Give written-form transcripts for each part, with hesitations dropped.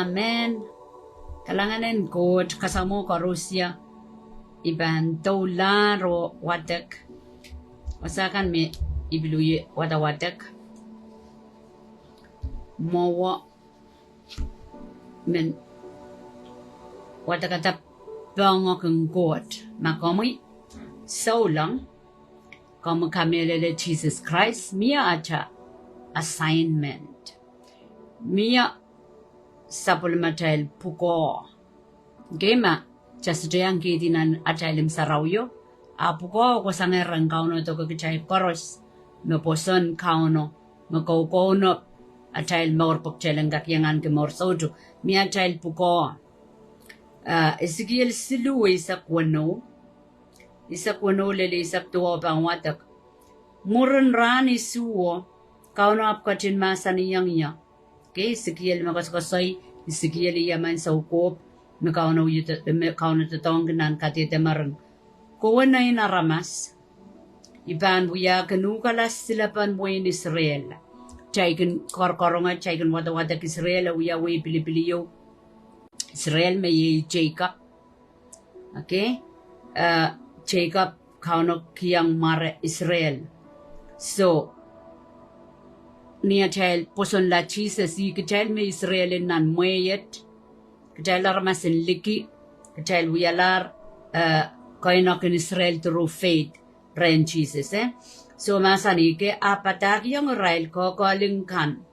Amen. Kalanganin God kasamo ko Rusya. Iban dolar o wadak. Wasakan me ibiluye wadak. Mawa men wadak bango kung God. Makomoy so long. Kamu kamelele Jesus Christ. Mia acha assignment. Mia supplemental puko. Gema just yang kitinan achalim sarawyo. Puko ko sangerang kauno to kichay koros. No poson kauno. Makaukono achail maur pokchelang kakyangan ke maur soju. Mi achail puko. Ezekiel silu isa kwano. Isa kwano lele isa tuwa bang watak. Murun rani suwo. Kauno apkachin masani yang iya. Okay, Ezekiel makasakasay, Ezekiel yaman sa ukop, kauno tatong nan katite marang. Kuwan na inaramas, iban buya kanukalas sila pan buhay in Israel. Chaykin korkoronga, chaykin wadawadak Israel, uya way Pilipiliyo. Israel may Jacob. Okay? Jacob kauno kiyang mare Israel. So, niya child poson la Jesus y child me Israel nan mwehi child armasin liki child wialar koinok in Israel through faith ren Jesus so masani ke apatak yung Israel ko kalingkan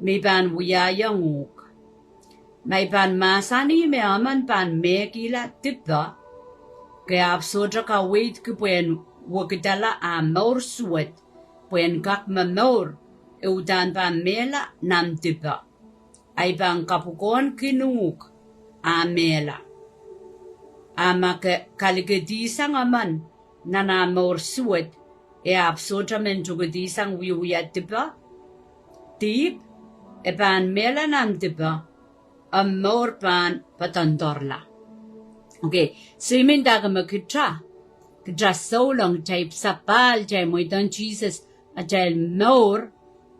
may ban wiya yung uk may ban masani me aman ban me kila tipa kaya absodra ka wait ke puen wakitala amor suet puen kak mamor Udan pan mela nam tipa. Ay bang kapukon kinuk amela. Ama kaligedisang aman nanamor suet e absolutamente jugadisang wiwiyat tipa. Tip e pan mela nam tipa. Amor pan patandorla. Okay, so imindaga makitra. Kitra so long type sapal jay mo itan Jesus at jay more.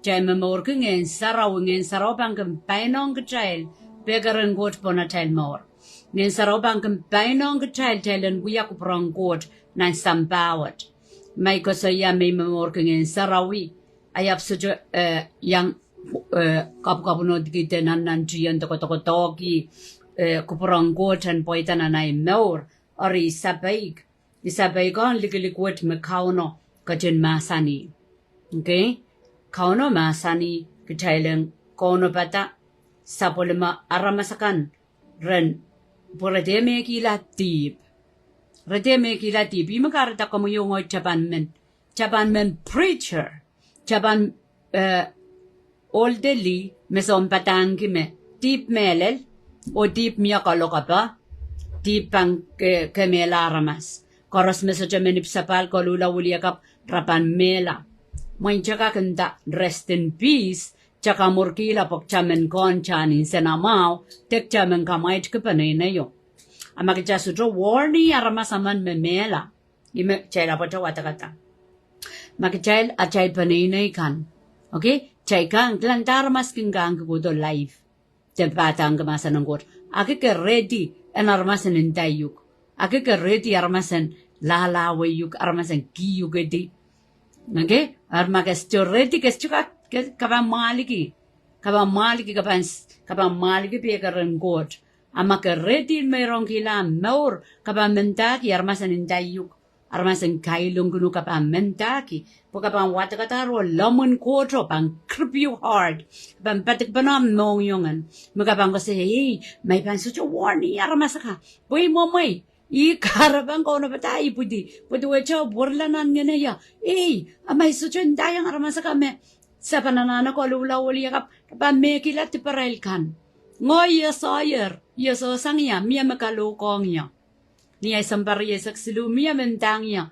Jai memor kungen sarau bang kempainong kecail begaran got pona tail mor. Ngen sarau bang kempainong kecail tailen wiya kuprong got nan sambawat. Mai ko sa ya may memor kungen sarawi ayap sujo yang kapu kita nan jian toko toki kuprong got and poitan anay mor ori isabaig on likilikwat mekauno kajen masani. Okay? Kauno masani kitailang kono bata sapolema aramasakan ren porademe kilatib. Rademe kilatib. Imakarata kamu yung Japan men preacher. Japan oldeli meson patangi me deep melel o deep miyakaloka pa deep pang kemela aramas. Koros meso jaman ipsapal kolula uliakap rapan mela. May tsaka kanda rest in peace, tsaka murkila pok chamen konchanin senamaw, tek chamen kamait kapanay na yo. Amakitsa sudro warni aramasaman memela. Ime chayla pa chawa takata. Makitsail at chay panay na ikan. Okay? Chay kang lantar mas kinggang kukudo live. Tempatang kamasan ng god. Aki ka ready en armasan intayuk. Aki ka ready armasan lalaway yuk armasan kiyuk edi. Okay? Armagas teoretik es juga kapan maliki pekaran god. Amaka ready merong kila maur kapan mentaki armasan intayuk armasan kailung kunu kapan mentaki po kapan watakataro lamon koto pang grip you hard pan patik panam mong yungan magkapan ko say hey may pan sucho warning armasaka boy mo may Ikarabang ko na patay pudi wecho burlanan nga na ya amay suchon dayang aramasa kami sa pananana ko lula-uli yakap pamekila ti parail kan ngoy yaso sang ya miya makalukong ya niya isang bariya saksilu miya mentang ya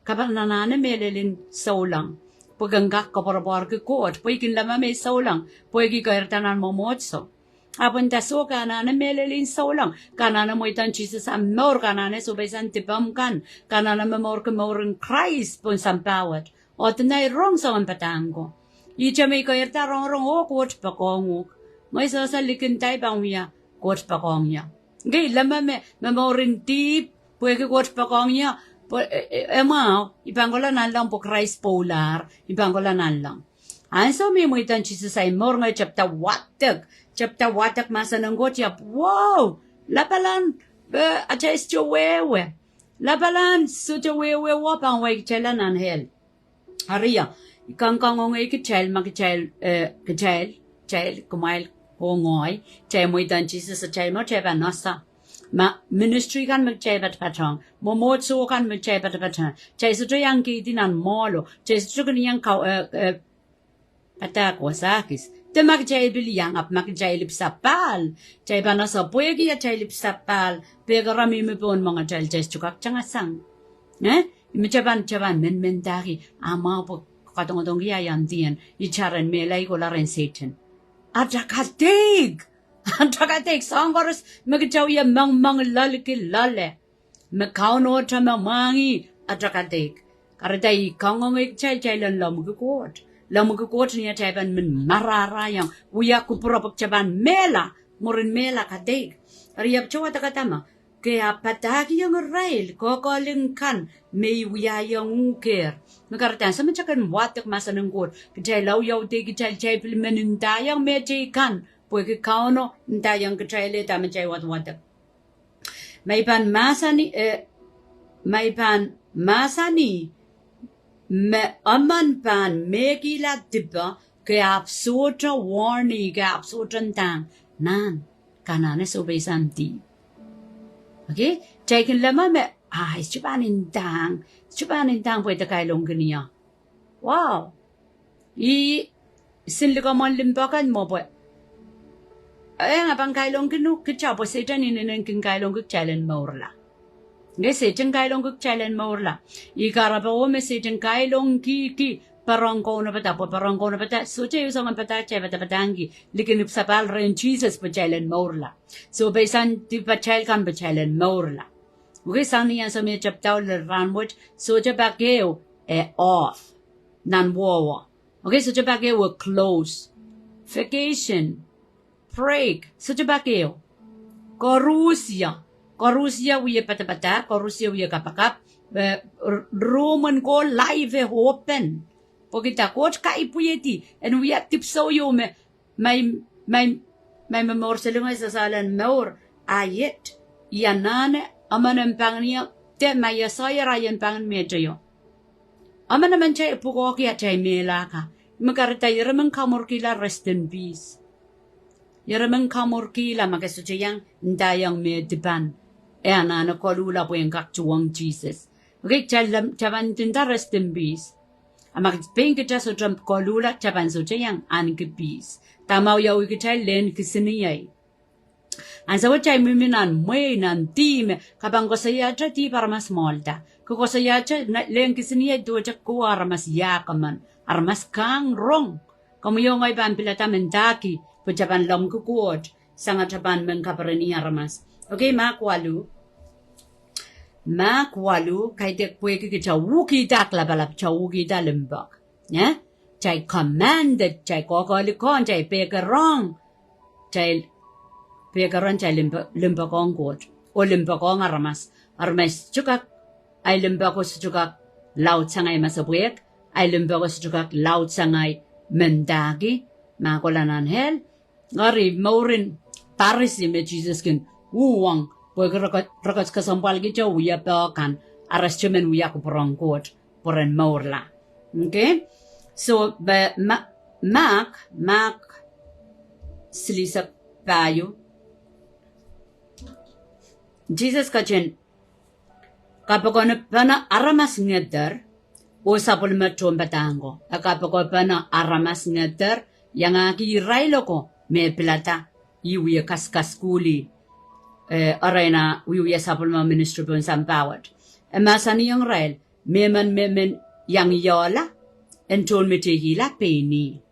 kapananana melelin saulang paganggak kaparapar ke kot poikin lama may saulang poiki kairtanan momotso Apun taso kanana melelin saulang kanana mo itan Jesus amor kanana subaysan tipam kan kanana memor kemorin Christ pun sampawat o tenay rong sa patango. Icha may kairta rong o kot pakonguk Ngoy sa likin tay bang ya coach pa kong ya. Ngay lama me memorin tip pwede coach pa kong ya. Ema ipanggola nan lang po Christ polar ipanggola nan lang. Anso may mo itan Jesus ay mor nga chapter watak masa ng got yap. Wow! Lapalan acha istyo wewe. Lapalan sucho wewe wapang way chelan an hel. Haria ikang kangong kitail kitail kumail hongoy chay mo itan Jesus sa chay mo chay ba nasa. Ministry kan magchay bat patang, momotso kan magchay bat patang, chay sa yang kitinan molo, chay sa yang kau patako sakis. Te magchay biliyang ap magchay lipsapal, chay ba nasa puegi ya chay lipsapal, pega rami me pon mga chay chukak changasang. Chaban men dari ama po katong yan diyan, icharan melay ko la ren Satan. Adakatig! Antakatek sanggaras magjaw ya mang laliki lale. Makauno ta mangi atakatek. Karaday kangong chay lan lamugukot. Lamugukot niya chayban min mararayang uya kupurapok chaban mela. Murin mela katek. Ariyap chawa takatama. Kaya pataki yung rail kokolingkan may uya yung uker. Nakaratan sa manchakan watak masa ng kot. Kachay law yaw te kachay chay pilmenintayang medjay kan. Porque kauno ntayang kachayle tama chay wat. May pan masani aman pan megila diba kaya absorta warning kaya absorta tang nan kanane sobay santi. Okay? Chay kin lama me chupanin tang pwede kailong kaniya. Wow! Sinlikaman limpakan mo po. Ay nga pang kailong kinu kitcha po Satan inin kin kailong challenge maurla. Ngay Satan kailong challenge maurla. Ikara pa o me Satan kailong ki parangko na pata so chay usang pata chay patatangi likin sapal ren Jesus pa challenge maurla. So baysan ti pa kan pa challenge maurla. Okay sang niyan sa me chaptaw le ranwot so jabakeo off nan wawa. Okay so jabakeo close. Vacation. Break. So jabakeo. Korusia wiye patapata, Korusia wiye kapakap. Roman ko live open. Pokita coach ka ipuyeti. And we have tips so you may memor selunga sa salan maur ayet. Yanane amanang pangniya te maya saya rayan pangan medyo. Amanaman chay pukoki at chay melaka. Makarita yaraman kamor kila rest in peace. Yaraman kamor kila makasutiyang ndayang medipan. Ana kolula po yung kaktuwang Jesus. Okay, chaban tinda rest in peace. Amakipeng kita so jump kolula chaban sutiyang anki peace. Tamaw yaw ikitay len kisiniyay. Ang sa wachay miminan mwehi nan time kapang kosayacha ti para mas molda. Kukosayacha len kisiniyay doja ko aramas yakaman. Aramas kang rong. Kamuyong ay pampilata mendaki. Pujaban lam kukuot. Sanga chaban mengkaparani aramas. Okay, makwalu kaitek pwede kita wuki dak labalap cha wuki dalimbak. Yeah? Chay commanded, chay kokolikon, chay pekerong. Chay pekeron chay limbakong kuot. O limbakong aramas. Aramas chukak. Ay limbako sa chukak laut sangay masabwek. Ay limbako sa chukak laut sangay mendagi. Makulanan hel. Ngari maurin Paris me Jesus kin uwang. Pwede rakat kasampal kita uya pekan. Aras cuman uya kuporong kuot. Poren maurla. Okay? So, Mac silisak payo. Jesus kachen kapag pana aramas ngeder o sapol matron batango. Kapag pana aramas ngeder yang aki railo ko me plata iuya kaskas kuli arena iuya sapol ma ministry pon sampawat. Masani yang rail memen yang yola entol metehila peni.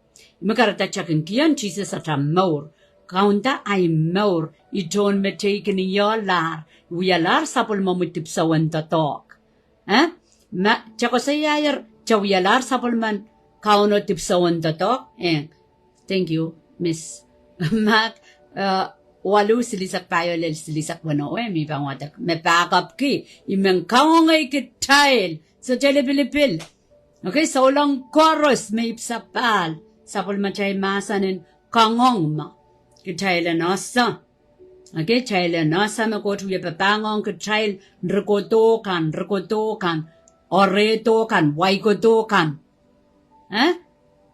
Makarata chakin kian Jesus ata maur. Kaunta ay maur. Iton metekin yolar. Uyalar sapol mamutip sa wantatok. Chako sayayar. Chawiyalar sapol man. Kauno tip sa wantatok. Thank you, Miss Mak walu silisak payo lel silisak wano mi bang watak me pakap ki imeng kaungay kitail so tele pilipil. Okay, so long chorus may ipsapal sapol machay masanin kangong ma kitail nasa. Okay, child nasa me ko tuye papangong kitail nrikotokan oretokan waikotokan.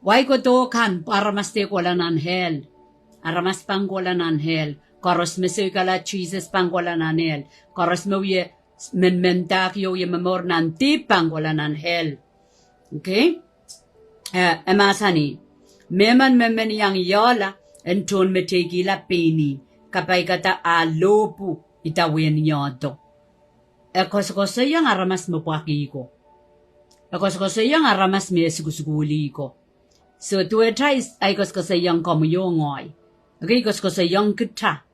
Waikotokan para mas te ko lan anhel. Aramas panggolan anhel. Koros mesuikala Jesus panggolan anhel. Koros me uye menmentak yo ye memor nanti panggolan anhel. Okay? Emasani. Meman yang yola enton metegila peni. Kapay kata alopu itawin nyoto. Ekos yang aramas mapaki ko. Ekos yang aramas me sugusuguli ko. So tuwe tries ay kos yang komuyongoy. Okay, kos yang kita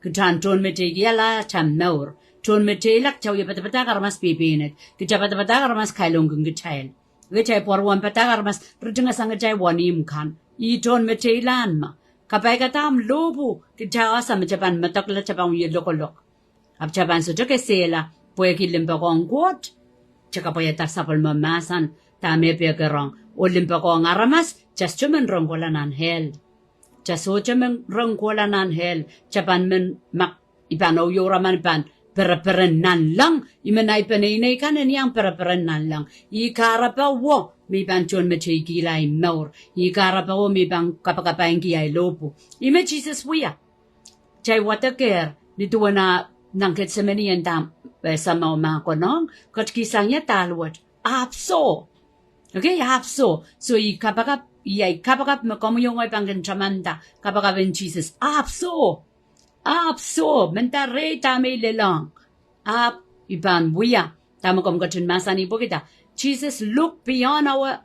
anton metegila tam naur. Ton metelak chaw ye patapata aramas pipinet. Kita patapata aramas kailong kitail. Gichay porwan pata aramas rujunga sangachay wanim kan. Iton metelan ma. Kapay katam lobu kita asa machapan matakla chapang ye lokolok. Ap chapan so joke sela puwe kilimpa kong kuot. Chaka po yatak sapol mamasan tame pekerong. O limpa kong aramas just chumen rongkolan anhel. Just chumen rongkolan anhel. Chapan men mak ipan o yoraman pan. Peraperen nan lang. Imanay panay kan yang peraperen nan lang. Ikarapa wo. May bang chon machay kilay maur. Ikarapa wo may bang kapakapayang kiyay lopo. Ima Jesus wiya. Chay wataker. Nito na nangkit sa maniyan tam. Sa mga konong. Katkisang niya talwat. Apso. Okay, apso. So kapakap makomuyong ay panggan chamanda. Kapakapin Jesus. Apso. Menta re tame lelang. Iban buya. Tama kom kachin masani po kita. Jesus look beyond our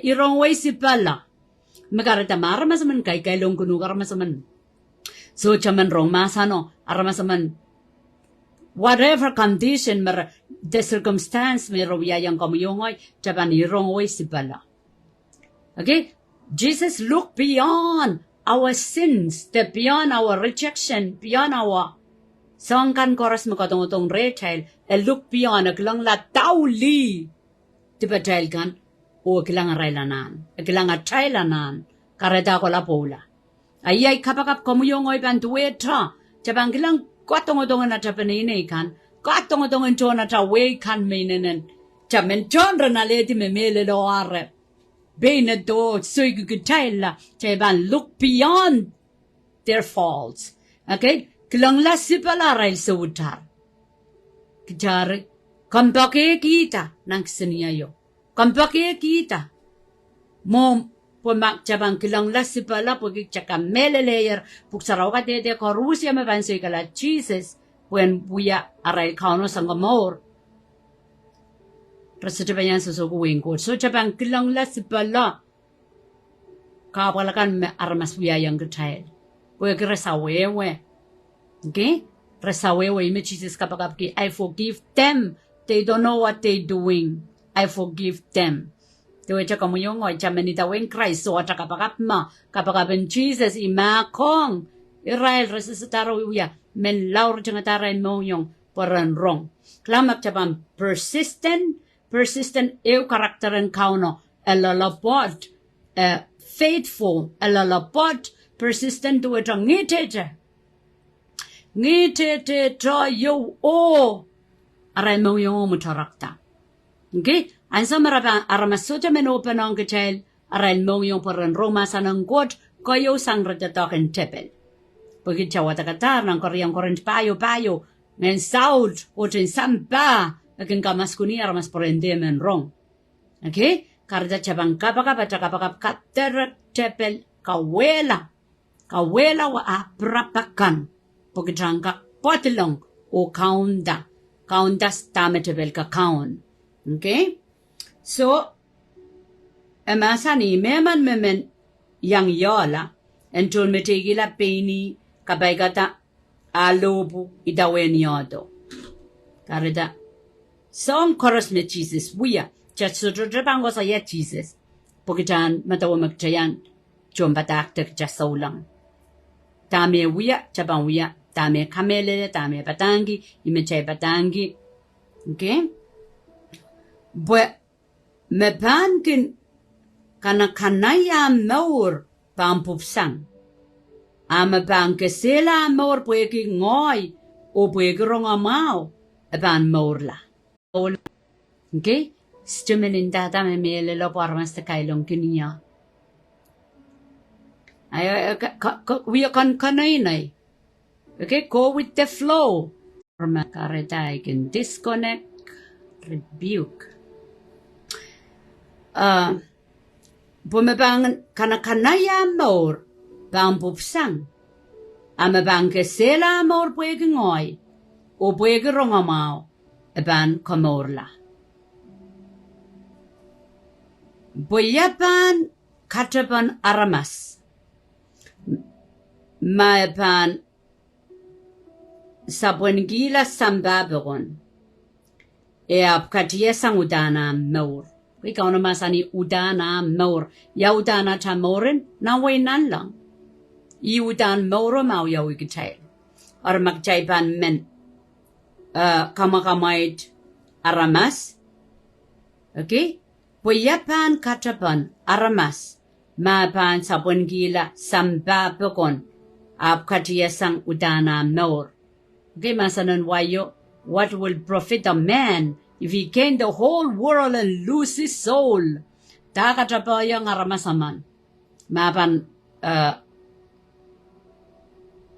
irong way si pala. Magarata maramasaman kay long kunu karamasaman. So chaman rong masano aramasaman. Whatever condition the circumstance mero yang komuyongoy chaban irong way si pala. Okay? Jesus looked beyond our sins, beyond our rejection, beyond our songkan koras makatong retail, look beyond aglang la tauli. Diba tail kan? O aglang railanan, aglang atailanan, kareda ko la pola. Ayay kapakap komuyongoy bantueta, jabang gilang katong na tapanine kan, katong na tawe kan meinen, jamen chondra na leti me mele lo are. Bene do soy kitail chaban look beyond their faults. Okay? Kilang la sipala rail sa utar. Kijari, kampake kita nang siniyayo. Kampake kita. Mo pumak chabang kilang la sipala pagik chaka meleleyer puksaraw ka dede ko Rusya mabansoy kala Jesus when buya aray kauno sang amor. Rasa chabayan susukuin ko. So chabang kilang la sipala kapalakan me armas buya yang kitail. Puya kirasawewe. Okay? Rasawewe ime Jesus kapakapki. I forgive them. They don't know what they doing. I forgive them. Tuwe chaka mo yung chamanita wen Christ. So at kapakapma. Kapakapin Jesus imakong. Israel resisitaro uya. Men laur changa tarain mo yung paran wrong. Klamak chabang persistent eu karakteran kauno. Elalapot. Faithful. Elalapot. Persistent tuwe chang ngitete tra yo o aray mo yung mutarakta. Okay? Ansa marabang aramasoja menopen ang kachel aray mo yung paran Roma sa nang god kayo sang rajatakin tepel. Pagit siya watakatar ng koryang korent payo men saud o tin sampa akin kamaskuni aramas porende men rong. Okay? Karda chabang kapakap kater tepel kawela wa aprapakan. Pagkatangka potilong o kaunda stametebel ka kaun. Okay? So, emasani meman yang yola entul metegila peni kabaigata alobu idawen yodo. Karida song koros me Jesus wiya chatsudro bango sa ya Jesus. Pokitan matawamak jayan jom batak tek jasaulang. Tame wia chabang wia tame kamele tame batangi imechay batangi. Okay? But me pankin kana kanaya maur pampupsang. Ama banke sela maur pueki ngoy o pueki ronga mau ban maur la. Okay? Stimuling data me mele lo parmas te kailong kinia. We are kanay. Okay, go with the flow. I can disconnect, rebuke. Bumabang kanakanaya more, bambupsang. Amabang kesela more puegingoy, o puegirongamao, eban komorla. Boyapan katapan aramas. Maepan sabwengila sambaberon. Apkatia sang udana maur. Ikaw naman sani udana maur. Ya udana ta maurin, naway nan lang. I udan mauro mau yaw kitail. Or magchaypan men kamakamait aramas. Okay? Boyapan katapan aramas. Maapan sabwengila sambaberon. Apkatia sang udana maur. Okay, masanon wayo, what will profit a man if he gain the whole world and lose his soul? Takatapaya nga ramasaman. Mapan,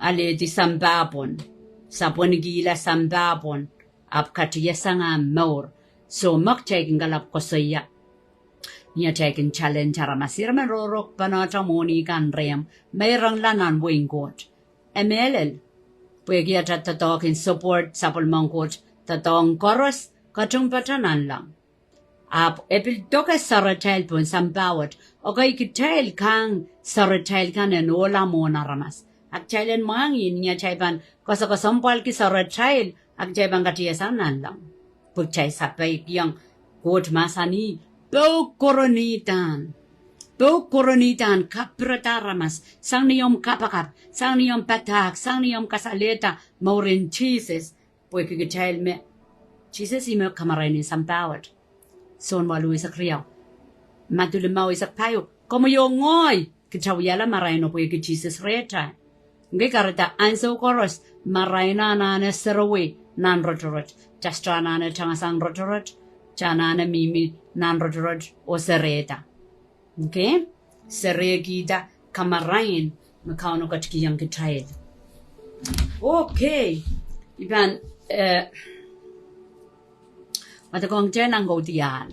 ali di sambapon, sapon sambapon, apkatiya nga maur. So, makchaykin galap ko saya. Niya chaykin challenge aramasir man rorok panata moni kan rem, mayrang lanan winggot. MLL. Pwede at tatokin support sa pulmangkot, tatong koros, katong patanan lang. Epil toka saratail pun sambawat, okay kitail kang saratail kan en ola mo naramas. Ak chailen mangin niya chaiban, kasampal ki saratail, ak chaiban katiyasanan lang. Pagchay sapay kiyang kot masani, do koronitan. Do koronitan kaprataramas, sang niyom kapakap, sang niyom patak, sang niyom kasaleta, maurin Jesus, pwede kitail me, Jesus imo kamarainin sampawat. Son walu isak riyaw. Matulimaw isak payo, como yung ngoy, kitawiyala marayno pwede Jesus reta. Ngay karata anso koros, marayna nana sarawi, nan rotorot, jastra nana changasang rotorot, chanana mimi, nan rotorot, o sareta. Okay? Seregida kamarain makauno katkiyang kitail. Okay. Iban watakong jen ang gaudian.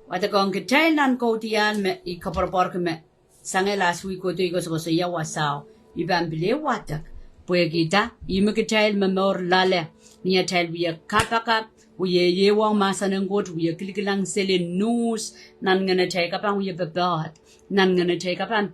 Watakong kitail nan gaudian me ikaparporke me sange last week ko tuigo so ya wasao. Iban bile watak. Puegita ime kitail me mor lale niya tail biya kapaka uye yewang masa ng got uye kilikilang selin news nan ngana chay kapang uye babad nan ngana chay kapan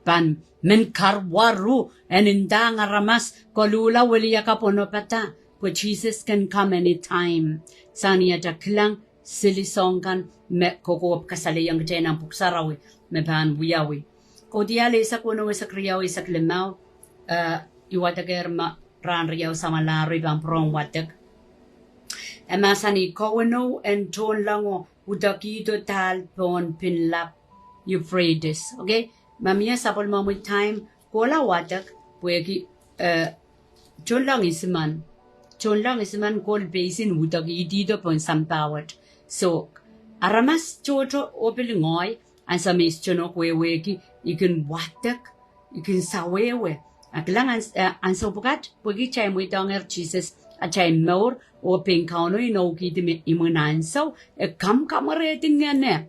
pan men kariwaru eninda nga ramas kolula wali yakapono pata but Jesus can come anytime saniya taklang silisong kan me kokop kasali yang chay ng puksarawi me pan buyawi kodiale sa kuno sa kriyawi sa klimaw iwatager ma ran riyaw sa malari bang prong watak Emasani kawano and ton lango udakito tal pon pinlap Euphrates. Okay? Mamia sapol mo time kola watak puegi ton lang isman. Ton lang isman kol basin udakito pon sampawat. So aramas chocho opil ngoy ang sa mis chono kweweki ikin watak ikin sawewe. Aklang ang sopukat puegi chay mo itonger Jesus at chay maur o pingkano inoki di imunan so kam kamarating ne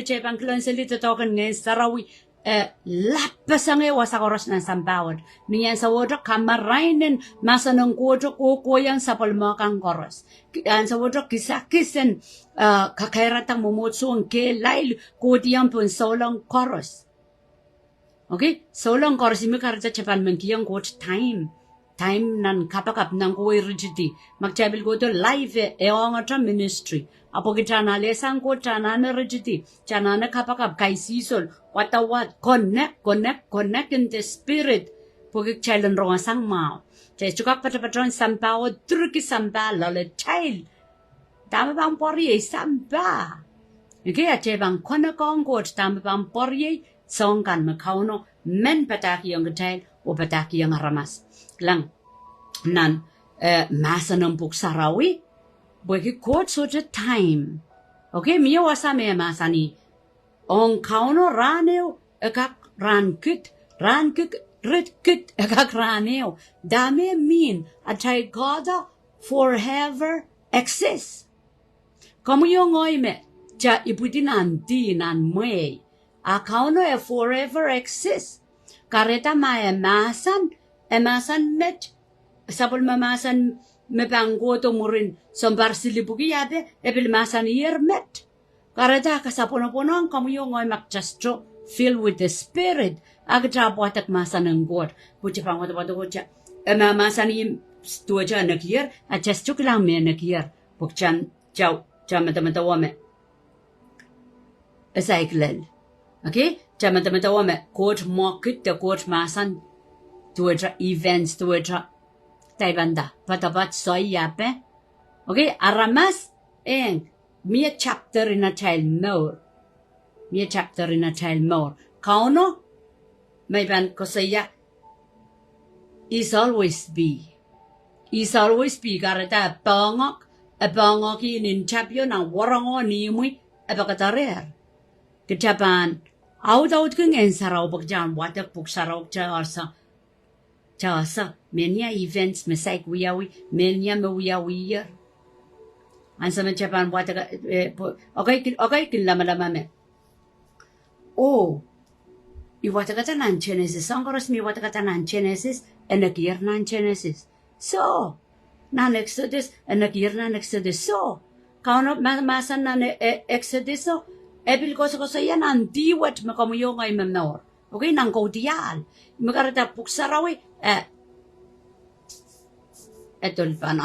chay pangklan salita token nge sarawi lapasange wasakoros ng sampawad niyan sa wodo kamarainin masanong kodo kukoyang sa palmakang koros sa wodo kisakisen kakairatang mumutso ang kelail kodiyang pun solong koros okay solong koros imi karata chapan mangkiyang kot time time nan kapakap nang kuwi rigidi magchabil ko to live ata ministry apo kitana lesang ko tana na rigidi tana na kapakap kay sisol what connect in the spirit pugik chailan ronga sang mao chay chukak patapatron sampao truki samba lole child dama bang pori samba okay ache bang kona kong ko dama bang pori songkan makauno men pataki yung child o pataki yung ramas lang nan masa ng puksarawi bagi court so the time okay miya wasa me masa ni on kauno raneo ekak rankit rit ekak raneo dame mean atay God forever exists kamu yung ngoy me cha ipudinan di nan mwehi akauno forever exists kareta maya emasan met sabol mamasan mepanggo to murin sombar silibugi yabe ebil masan yer met kareta kasapono-pono kamu yung ngoy makjastro filled with the spirit agtra botak masan ng God pucha pango to cha mamasan yim tuaja nakyer adjust lang me nakyer pukchan mata wame cycle okay mata wame court market the court masan tuaja events tuaja taibanda patapat soy yape okay aramas mia chapter in a child more kauno may ban ko saya is always be karata bangok in champion ang warango ni muy abakatarer kecapan out keng ensaraw bagjan watak puksaraw Chasa menya events mesaik wiyawi menya mewiyawi ansa mencapan buat okay kin lama me iwata kata nan Genesis sangkoros mi wata kata nan Genesis enakir nan Genesis so nan Exodus enakir nan Exodus so kauno masan nan Exodus so ebil koso yan nan diwat makamuyo ngay memnor okay nang kaudial makarata puksarawi etol pana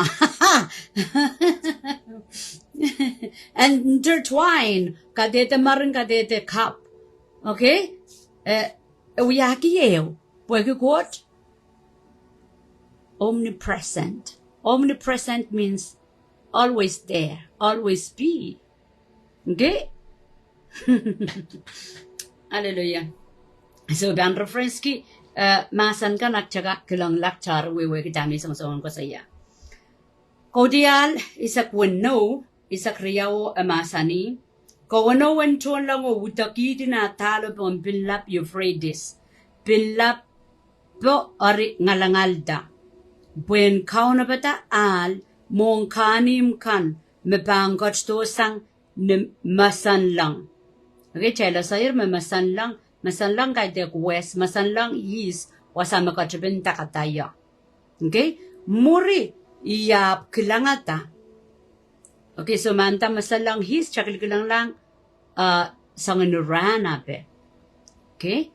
and intertwine kadete marin kadete cup okay uyaki pwede quote omnipresent means always there always be okay hallelujah so ban reference ki masan ka nakchaga kilang lakchar wewe kitami song ko saya Kodial isak wenno isak riyaw amasani kawano wenchon lang o utaki tinatalo pong binlap Euphrates binlap po ari ngalangalda buen kauna bata al mong kanim kan mebanggot to sang masan lang okay chela sayir masan lang kay dek west masan lang east wasama ka chibinta kataya okay muri iyap kilangata okay so manta masan lang east chakil kilang lang sangan Iran ape okay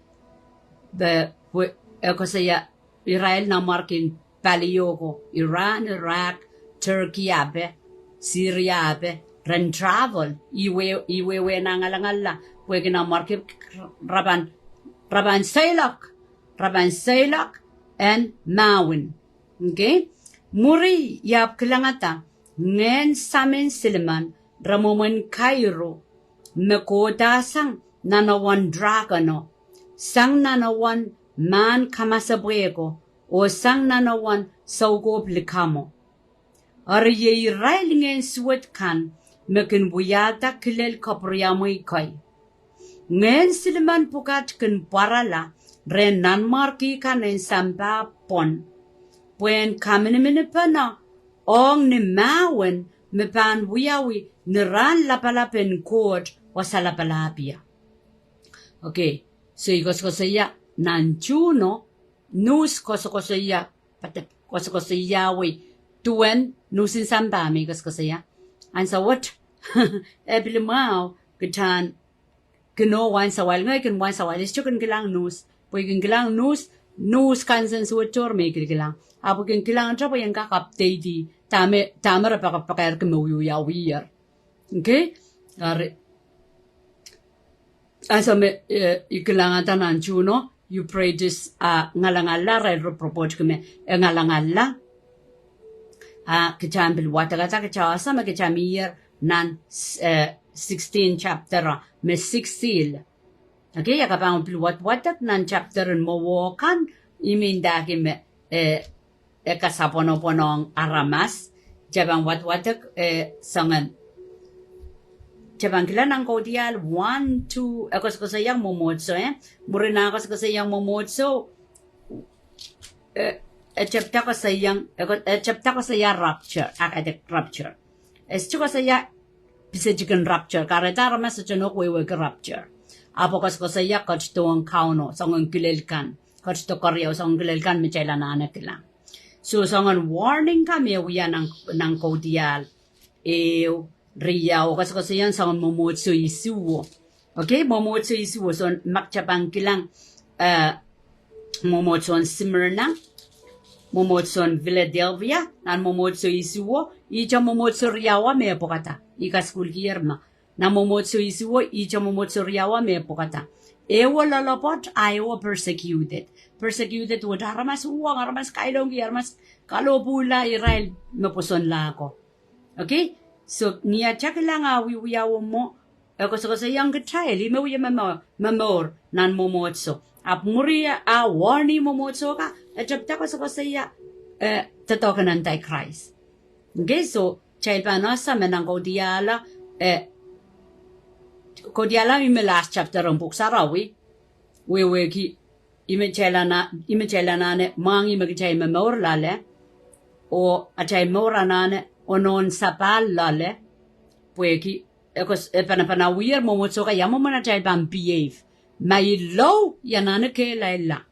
ako saya Israel na markin paliyoko Iran Iraq Turkey ape Syria ape ren travel iwe na ngalangala pwede na market Raban Sailak and Mawin okay muri yap kilangata ngen samin silman ramuman Cairo mekoda sang nanawan dragano sang nanawan man kamasabrego o sang nanawan saugo plikamo ar ye Israel ngen suwet kan mekin buyata kilel kapriyamoy kay ngen silman pukat ken parala ren nanmarki kanen samba pon puen kamen pana ong ni mawen me pan wiyawi ni ran lapalapen court wasalapalapia okay so ikos saya nanchuno nus kosaya pate kosaya we tuen nusin samba mi kosaya and so what eblimao kitan keno once a while ngay kan once a while is chukan kilang news pwedeng kilang news Nus kansen suator me kilang. Apo kin kilang trapo yang kakapte di tamara pakapakar kemu ya wir. Okay? Asame ikilangan tanan chuno, you pray this ngalangala red propose keme ngalangala kecambil watakata kecasa ma kecamir nan 16 chapter me 6 seal. Okay, ya kapang watak nan chapter mo wokan iminda keme kasapono-ponong aramas jabang watak sangan Jabang kila ng kodial 1 2 ako sa yang momotso murina ako sa yang momotso chapter ko sa yang rapture akade rapture ko sa ya physical rapture kareta ramas sa chano ko rapture apo ko sa ya kachto ang kauno sangon kilelkan kachto koryo sangon kilelkan michela na kila so sangon warning kami wiya ng kodial Ria o kasi yan sa momotso isuwo. Okay, momotso isuwo so makchabang kilang momotso Smyrna, momotso Philadelphia, nan momotso isuwo, icha momotso riawa me pokata. Ika school kierma. Na momotso isuwo, icha momotso riawa me pokata. Ewa lalapot, ayaw persecuted. Persecuted would haramas uwang, haramas kailong, haramas kalopula, Israel, mapuson la ako. Okay? So niya lang wiyaw mo ako sa yang kitail ime wiya mamor nan momotso ap muria warning momotso ka chapta ko sa ya tatokan antichrist. Okay, so chay pa na sa menang kodiala ime last chapter ang buksarawi we ki ime chala na ne mangi magchay mamor lale o achay mora na ne onon sapal lale pueki ekos pana wir momotso ka yamo mana chai bam behave mai low yanana ke laila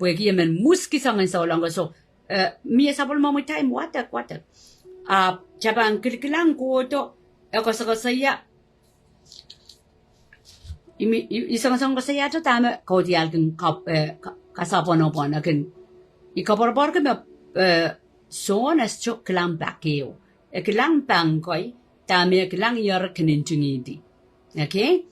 pueki yemen muski sangan sa lang so mi sapol mo time watak chabang kilkilang ko to ekos ko saya isang ko saya to tama ko dial kin kasapono kin ikapor ke Son as chok klang bakeo. Klang bangkoy, tame klang yor kinintungidi. Okay?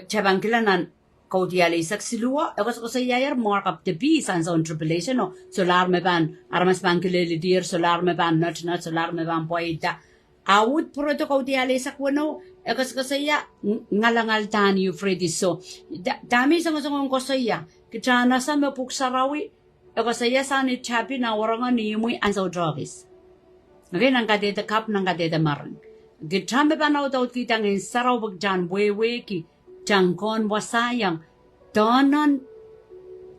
Chabang kilanan kodiali saksilua, ekos ko sa yayar mark up the beast and on tribulation o solar me ban, armas ban kilili dear, solar me ban not, solar me ban poita. Awut proto kodiali sakwano, ekos ko sa ya ngalangal tan Euphrates. So, dami sa ko sa ya, kitana sa me puksarawi, ako saya sani chapi na warangan ni muy anso drogis. Okay, nang kadeta kap nang kadeta maran. Gitrambe pa na utaw kita ngin saraw bagjan wewe ki jangkon wasayang donon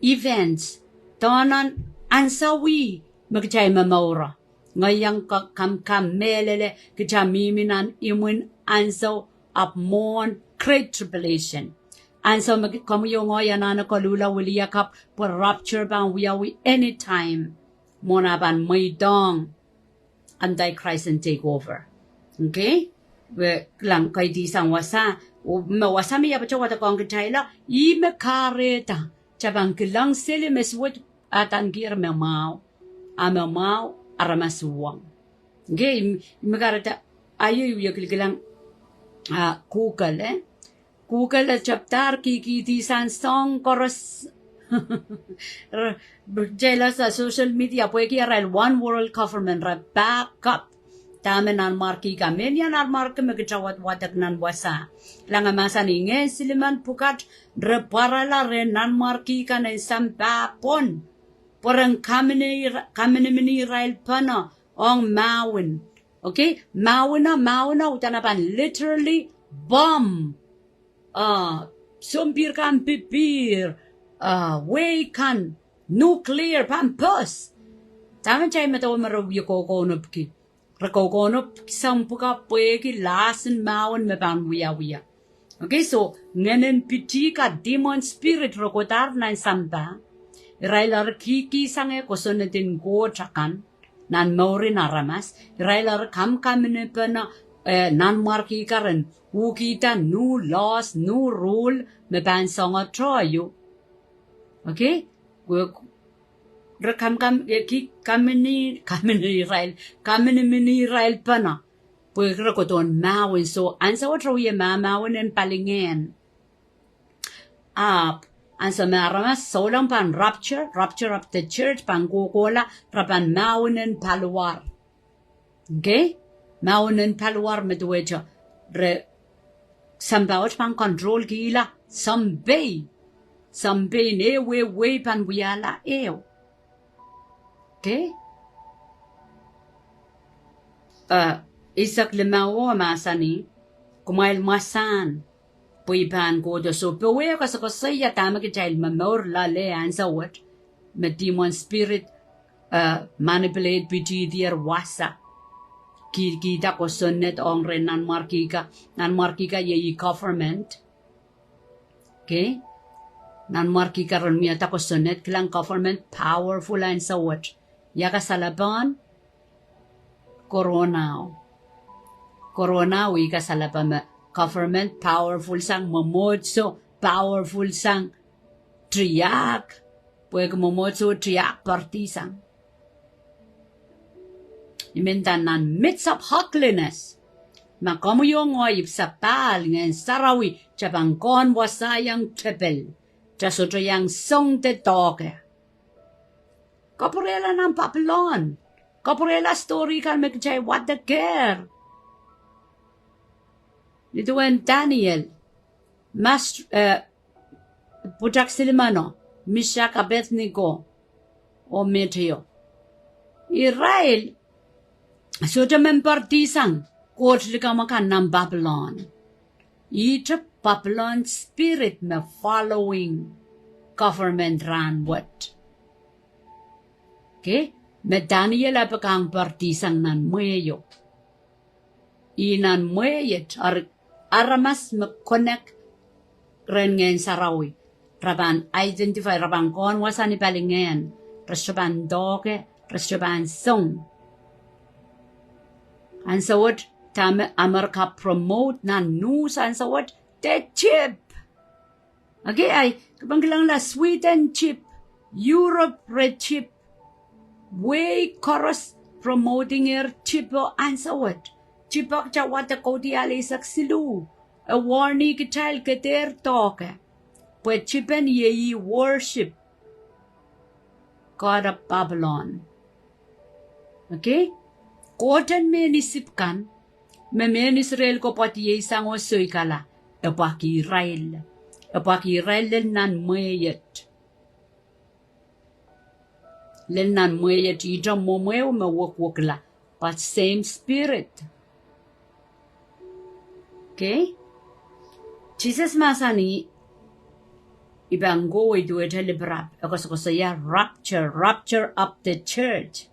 events donon ansawi magchay mamora. Ngayang kam melele kitaminan imun anso upmon great tribulation. And so kamuyo na kalula wilia kap por rapture bang wiyawi anytime mona ban may dong antichrist and take over. Okay? We lang kay di sang wasa o mawasa mi yapacho wata kong kitaila ime kareta chabang kilang sili meswot atan gir memao aramasuwang. Okay? Ime kareta ayo kilang kukal Google at chapter kikitisan song chorus jealous sa social media pwede kiaral one world government ra backup tame nan marki ka menya nan marki magchawat watak nan wasa lang masa ninge siliman pukat re parala re nan marki ka na sampapon porang kamene Israel pana ong mawin. Okay, mawina utanapan literally bomb sumpir kan pipir, way kan nuclear pampus. Tama chay mataw maraw kokonop ki. Rakokonop sampuka pweki lasin mawan mepan wiya. Okay, so ngenen pitika demon spirit rokotar na sampa. Railar kiki sange kosonetin go chakan nan maurin aramas. Railar kam kamene nan marki karen ukita new laws, new rule, me ban songa troyo. Okay? gue rekam kamini Israel pana gue rekoton mawin so ansa what rawi mawin en palingen up ansa maramas so lang pan rapture of the church pan gogola rapan mawin en paluar okay mawin en paluar medweja re sambawat pan control gila Sambe ne we pan wiala eo. Okay? Isak limawo masani, kumail masan, puipan ko do so pewe kasi ko saya tama ki child mamor lale ansawat, me demon spirit manipulate biti dier wasa. Kita ko sunnet ongre nan markika ye government. Okay? Nan marki karon miya ta ko sonet kilang government powerful and so what yaka salaban corona wi ka salaban government powerful sang momotso powerful sang triak puwag momotso triak partisang imentan nan midst of holiness makamu yung oyip sa pal ngayon sarawi chabangkon wasayang tepel Jasotro yang song de doge. Kaporela ng Papillon. Kaporela story kan megjay what the care. Ito en Daniel. Putak silimano. Mishak Abednego. O Meteo. Israel. So to mempartisang. Kotli ka makan ng Babylon. Egypt. Babylon spirit me following government ran what. Okay? Me Daniel apakang partisang nan mweyo. Inan mweyet aramas me connect ren ngayon sarawi. Raban identify raban kon wasan ipalingen. Resyaban doge, resyaban song. And so what? Tame America promote nan news and so what? The chip. Okay, ay kapanggilang la Sweden chip, Europe red chip, way chorus promoting her chip and so what? Chipak chawata koti alisak silu. A warning kitail keter toke. Pwet chipen ye worship God of Babylon. Okay? Kotan men isipkan, men Israel ko pati ye isang osoy kala. Apaki Israel nan mweyet. Len nan mweyet ita momweo me wok la. But same spirit. Okay? Jesus masani ibang go do it liberap. Ako saya rapture of the church.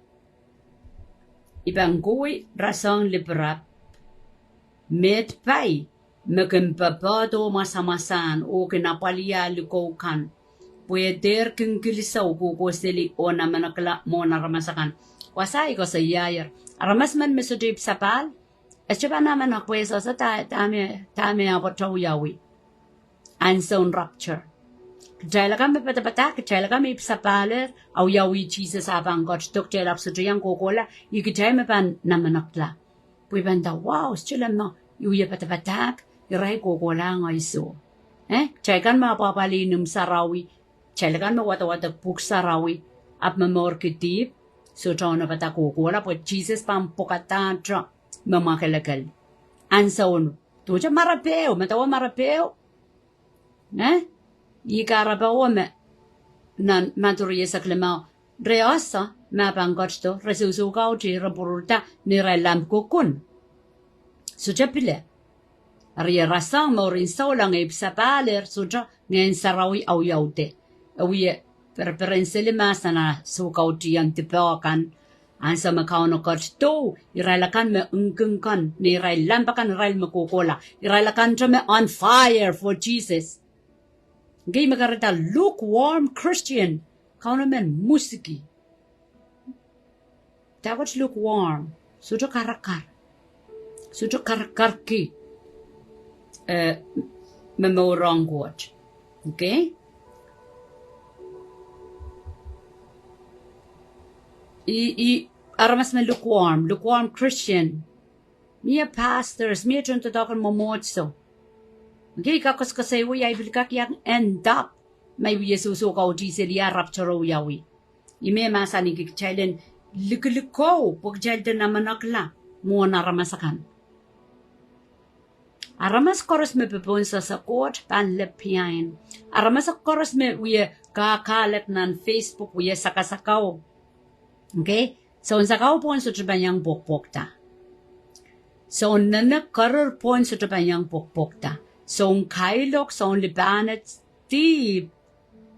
Ibang go rasang liberap. Met pay. Magempapado masamasan o kinapalia lukokan. Pweder keng kilisaw kukosili o na manakla mo na ramasakan. Wasay ko sa yayar. Aramas man mesudib sapal. Echepa naman akweso sa tami apotaw yawi. Anson rapture. Kajayla kami patapata, kajayla kami sapaler, aw yawi Jesus abang God tok jaylap sudriyang kukola, ikijay me pan namanakla. Pwibanda, wow, stilan mo, yuya patapatak, iray kukola nga iso. Chaykan mapapalinum sarawi, chaylakan mawatawatak puk sarawi, ap mamorkitip, so chaw na patakukola, pwet Jesus pampukatatra, mamakalagal. Anson, tuja marapeo, matawa marapeo. Ikarabawa me, nan maturiya sa klimao, reasa, mapangkotsto, resusukaw ti rapurulta, nirelam kukun. Sujapile. Ariya rasang mo rin sa ulang ipsapaler, suja ngayon sarawi aw yaute. Awiye, perperensilimas na sukaw ti ang tipawakan, ansa makauno kotsto, iralakan me ungkungkan, nirelam pakan iral makukola, iralakan siya me on fire for Jesus. Gay magarita lukewarm Christian, kauno men musiki. Tawag lukewarm, sujo karakar ki. Memorang God. Okay? aramas me lukewarm Christian. Mia pastors, mia chunta dakan momotso. Okay, kakos kasay ay bilkak yang end up. May Yesuso ka uji siya rapturo yawi. Ime masani kikchailen likuliko pagjalda naman akla mo naramasakan. Aramas koros me pepunsa sa court pan lepiain. Aramas koros me uye kakalat nan Facebook uye sakasakaw. Okay? So sakaw pon sa trabanyang pokpokta. So nanak karar pon sa trabanyang pokpokta. So kailok so libanet deep.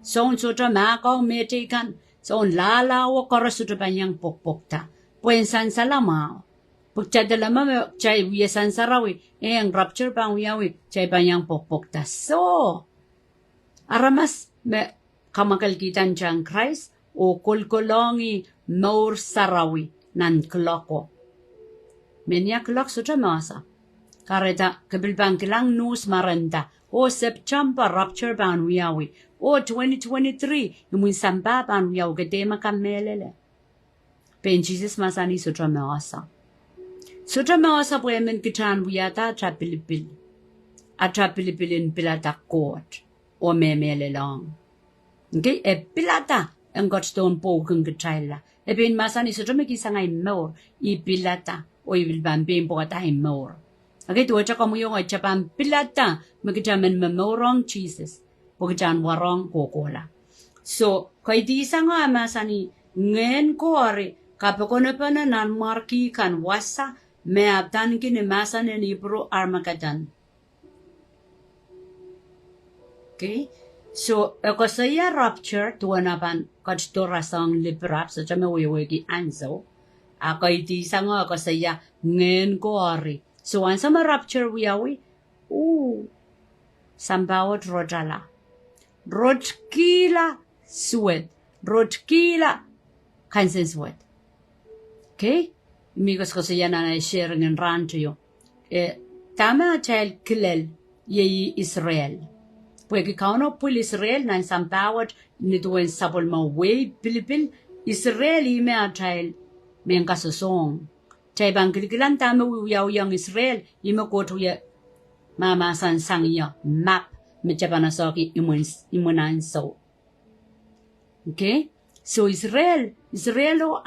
So sutra makaw metikan. So lalaw koros sa trabanyang pokpokta. Puensan salamao. Pagchadalama chay wiyasan sarawi, ang rapture pang wiyawi, chay banyang pokpokta. So, aramas me kamakalkitan siyang Christ, o kulkulongi maur sarawi nan kloko. Menya klok so masa. Kareta kabilbang kilang news maranda, o September rapture pang wiyawi, o 2023, yung samba pang wiyawi, kadema kamelele. Pen Jesus masani so masa. Sutra masa po emen kitan wiyata atra pilipil. Atra pilipilin pilata court. O memele lang. Okay? Pilata. Ang gotstone po kung kitayla. Pin masa ni sutra makisangay more. Pilata. O ibilbambin po katay more. Okay? Tuwa siya kamuyong ay chapang pilata. Magkitaman mamorong Jesus. Pagkitan warong kokola. So, kay di sa nga masa ni ngayon ko ari. Kapag pa na marki kan wasa. Me abtan ki ni masa ni libro Armageddon. Okay? So, ako saya rapture, tuwa na pan kajtora sang librap, so jame wiwigi anso. Ako iti sang ako saya ngen ko ari. So, ang sama rapture wiyawi, sambawat rodala. Rodkila suwet. Rodkila kansen suwet. Okay? Amigos ko siya na share ng rancho yo. Tama child kilel ye Israel. Pwede kauno pul Israel na sampawat nituwen sapol maway Pilipil Israel ime a child may kasosong. Chay bang kilikilan tama uyaw yang Israel ime koto ya mama san sang ya map medya panasoki imunan so. Okay? So Israel o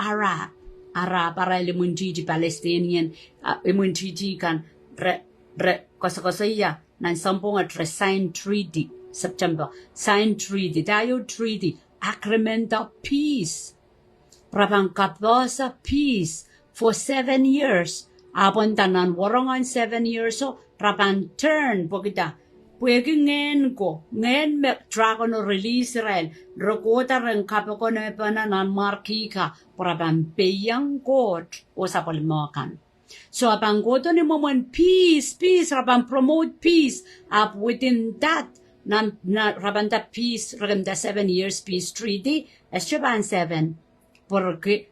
Arab para limunjiji Palestinian imunjiji kan kosa nan sampung at sign treaty September sign treaty tayo treaty agreement of peace prapang kaposa peace for 7 years apon tanan warongan 7 years so prapang turn pokita pwede ngayon me dragon o release Israel rokota rin kapako na pananan marki ka prapang peyang court o sa palimokan. So apang goto ni momon peace, rapang promote peace up within that na rabanda peace rabanda 7 years peace treaty esyaban 7 porque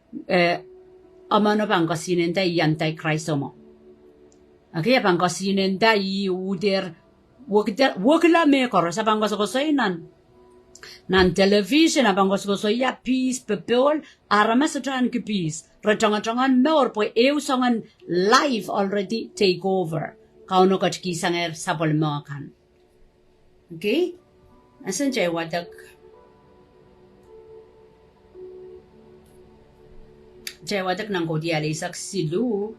amano bang kasinin tayo anti-Christ mo. Okay, apang kasinin tayo uder wagla me koro sa bang kosoy nan television abang kosoy ya peace people aramas atran ki peace rajangan more po sangan live already take over kauno kat kisang sapol mo kan. Okay, asan jay wadak nang kodiya isak silu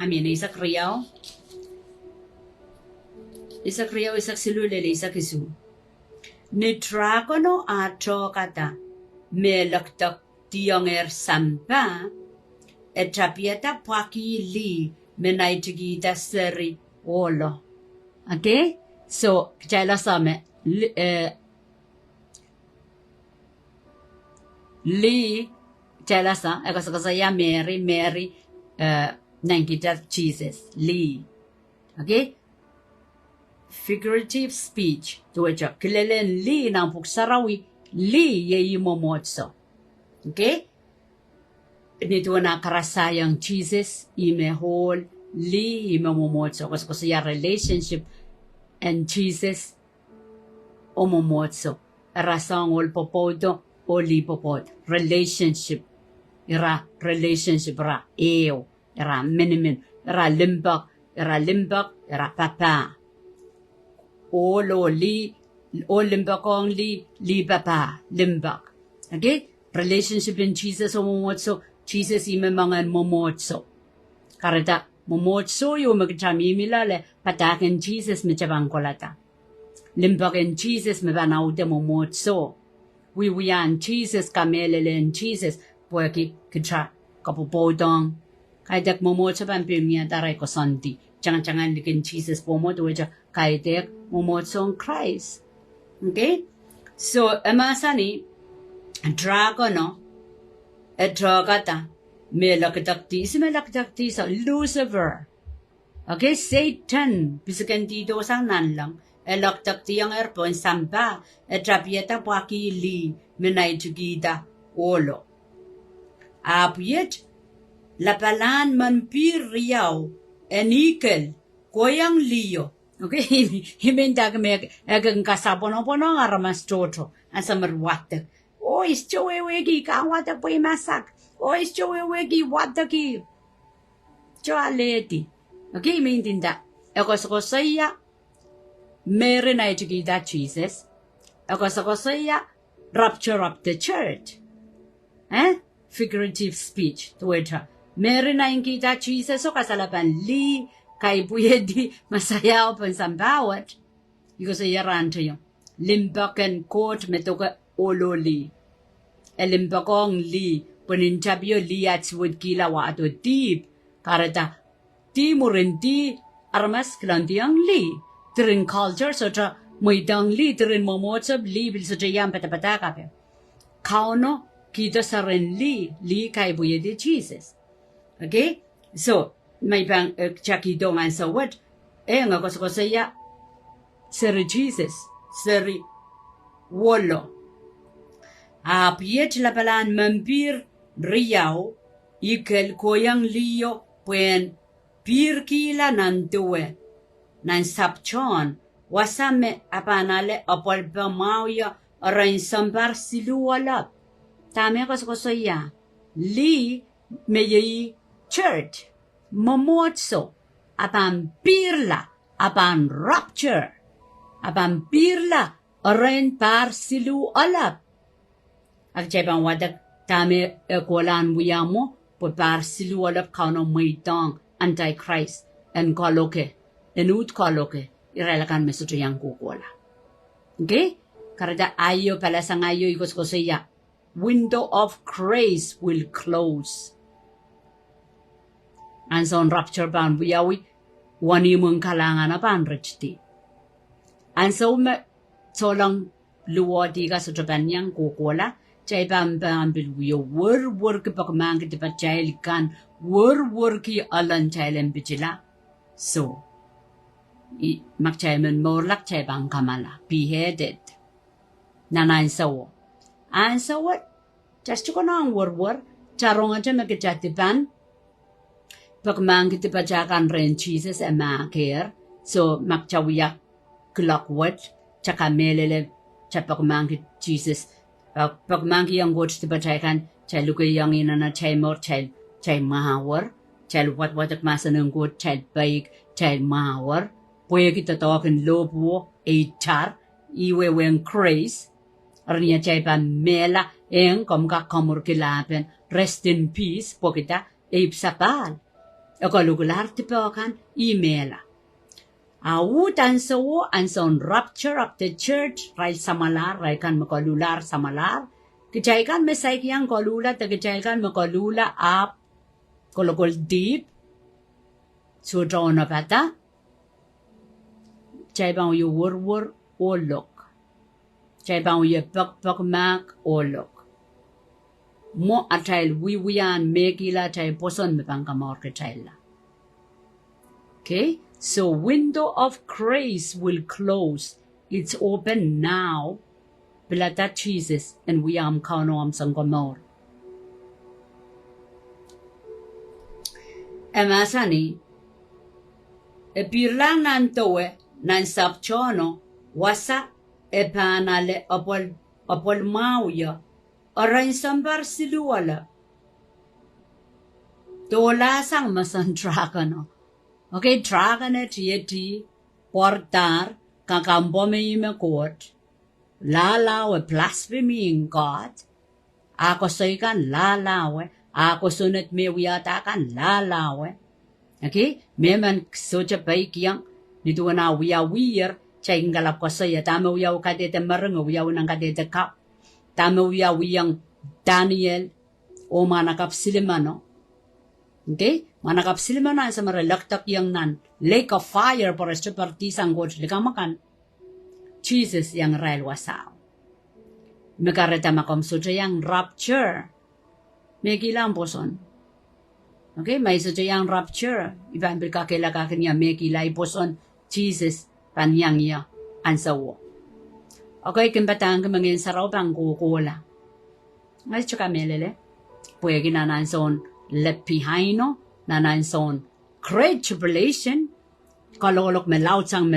isak riyaw isak silu lele isak isu ni dragono ato kata me laktak tiyong sampa etapieta paki li menaitigita seri olo. Okay? So, kacayla same li kacayla sa kasaya Mary nangkita Jesus li. Okay? Figurative speech. Tuwacha, kilelen li ng puksarawi, li ye momotso. Okay? Nito na karasayang Jesus, imehol, li momotso. Kasi ya relationship and Jesus, momotso. Rasang ol popodo, o li popod. Relationship. ira relationship ira eo, ira minimin, ira limbak, ira papa. Olo li, o limbakong li papa, limbak. Okay? Relationship in Jesus o momotso, Jesus imemangan momotso. Karata, momotso yung magchamimilale, patakin Jesus mechabang kolata. Limbak in Jesus mebanaude momotso. Wiwian Jesus kamelele in Jesus, pueki kicha kapupodong. Kaidak momotso pampimia taray ko santi. Jangan-jangan likin Jesus pomoto weja kaidak momotso in Christ. Okay? So, emasani, dragono, dragata, melakdakti sa Lucifer. Okay, Satan, bisagantido sang nanlang, elakdakti ang erpon samba, drapieta pakili, minayjugida, olo. Apyet, lapalan manpir riyaw, enikel, koyang liyo. Okay, himindag me agang kasapono-pono nga ramas toto asa marwatak. O ischoewegi ka watak po imasak. O ischoewegi wataki. Choaleti. Okay, maintinda. Ako sa kosaya, meron na ichikita Jesus. Ako sa kosaya, rapture of the church. Figurative speech. Tuweta. Meron na yung kita Jesus o kasalapan li kay pwede masayaw pa sa bawat. Iko sa yaran tayo. Limbakan court metoka ololi. Limbakong li. Panintabyo li at suwad kilawa ato deep. Karata, di mo rin di armas klanti ang li. Tirin culture so tra may dang li. Tirin momotsab li bil sa jayang patapataka pa. Kauno, kita sa rin li. Li kay pwede Jesus. Okay? So, may bang chakidongan sa what? Nga ko saya seri Jesus, seri wolo. Apiet lapalan mampir riyaw, ikel koyang liyo, puen pir kila nantuwe, nan sapchon, wasame apanale apol pamawya, arain sambar siluwalap. Tame ko saya, li meyi church. Momotso, apan pirla, apan rapture, apan pirla, orain par silu alap. At jebang wadak tame ekolan wiyamo, po par silu alap kauno maitang antichrist, en kaloke, en ut kaloke, irelakan mesuto yang kukola. Okay? Karada ayo palasang ayo ikos ko siya, window of grace will close. And so on rapture ban wiyawi wani mong kalangan na ban richti. And so lang luwadi ka sa Japan yang kukola chay ban bil wiyo wur kapag ki pa chay kan wur ki alan chay lembijila. So magchay man morlak chay ban kamala beheaded. Nanay sawo. And so what? Just ko na ang wur charong aja magkajatipan. Pagmang kita pajakan rin Jesus and makir, so magchawiyak clockward, tsaka melele, tsaka pagmang Jesus, pagmang yang gods ti pajakan, chay lukay yang ina na chay mor, chay mahawar, chay wat masa ng god, chay baik, chay mahawar, puya kita tawakin lobo, char, iwe weng craze, arnya chay pa mela, komka komur kilapen, rest in peace, po kita, sapal. Ako lugular tipakan email. Awut anso rapture of the church ray samalar ray kan makalular samalar. Kicaykan mesay kiyang kolula kicaykan makalula up kolokol deep. So drawn na pata. Chaybang yu wur olok. Chaybang yu pak mak olok. Mo atay wiwian megila tay poson mepangkamor kachayla. Okay, so window of grace will close. It's open now. Bilata Jesus and we am kaunoam sangomor. Emasani epirlang nantoe nan sapchono wasa epanale apol mauya. Arain sambar siluala. Tola sang masan dragon. Okay, dragon et yeti, portar, kakambome ime court, lalawe blaspheming God, ako soikan lalawe, ako sunat me wiyatakan lalawe. Okay, meman soja baik yang nito na wiya chay galap ko saya tama wiyaw kadete marang wiyaw nang kadete kap, tama wiyaw yang Daniel o manakap silimano. Okay? Manakap sila na sa maralaktak yang nan lake of fire para sa partisang god likamakan. Jesus yang rail wasaw. Mekareta makom suja yang rapture. May kilang poson. Okay? May suja yang rapture. Iban bilkakila kakanya may kilay poson. Jesus panyang ya ansawo. Okay? Kimbatang kumangin saraw pang kukula. Ngay chuka melele. Pwede na nanson left behind no nananson great tribulation kalolok melautsang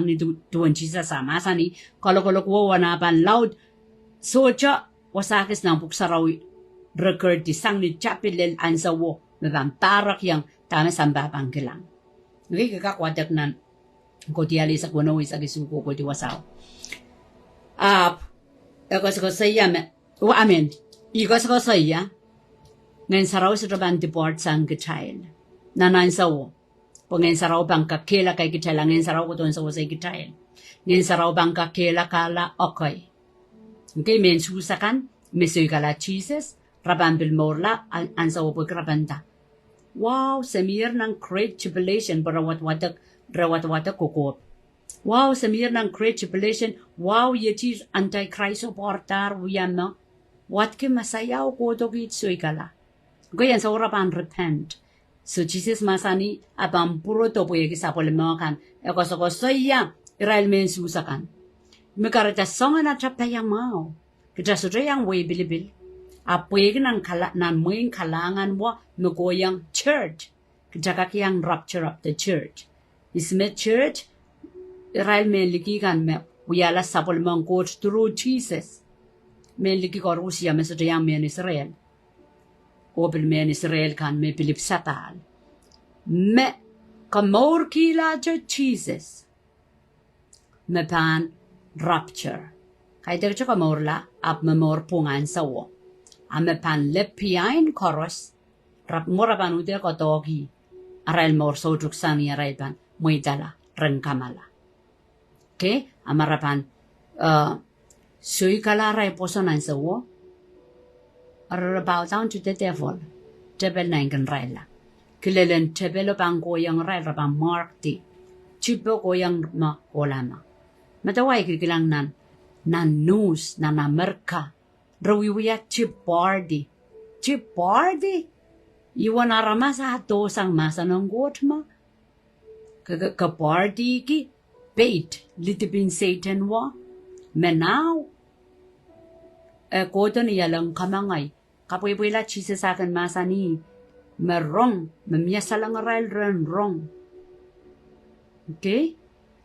ni tuan Jesus sama sani kalolok wawana pan laut soja wasakis nang puksaraw record di sang ni chapilel ansawo meban parak yang tama samba pangkilang ngi kakakwadak nan ko diali sa kuno isa gisuko ko di wasaw ko saya me wa amen igos ko saya ngayon saraw sa traban deport sang kitail. Nanan sawo. Po ngayon saraw bang kakela kay kitail. Ngayon saraw ko doon sawo sa kitail. Ngayon saraw bang kakela kala okay. Okay, men susakan. Mesoy kala Jesus. Raban bilmorla. An sawo po krabanda. Wow, samir ng great tribulation. Rawat-watak kukop. Wow, samir ng great tribulation. Wow, yetis anti-Christ portar. Uyan no. What ke masayaw ko to kitsoy kala. Goyan sa orapan repent. So Jesus masani abang puro to po yagi sa polimakan. Eko sa ko soya Israel men susakan. Mekarita songa na chapayang mau. Kita sudah yang way bilibil. Apo yagi nan muing kalangan wa megoyang church. Kita kaki yang rapture of the church. Isme church Israel men liki kan me uyala sa polimang coach through Jesus. Men liki ko Rusia me sudah yang men Israel. Opel men Israel kan me pilip satal. Me kamor kila Jesus. Me pan rapture. Kaya dito kamor la ap memor pungan sawo. Ame pan lepiain koros. Rap mora pan ude ko togi. Aral mor sodruk sani aral pan muidala rengkamala. Okay? Amarapan sui kala rai posonan sawo. Are bow down to the devil. Tebel na ingin rela. Kilelen tebelo bang goyang rela bang markti. Chipo goyang ma olama. Matawai kilang nan news na merka. Rawiwiya chip party. Chip party? Iwan arama sa dosang masa ng gotma. Ka-party ki bait. Litipin Satan wa. Menaw. Kodo niya lang kamangay. Kapoy-poy la chisa sa akin masani. Merong. Mamiyasa lang aral ren wrong. Okay?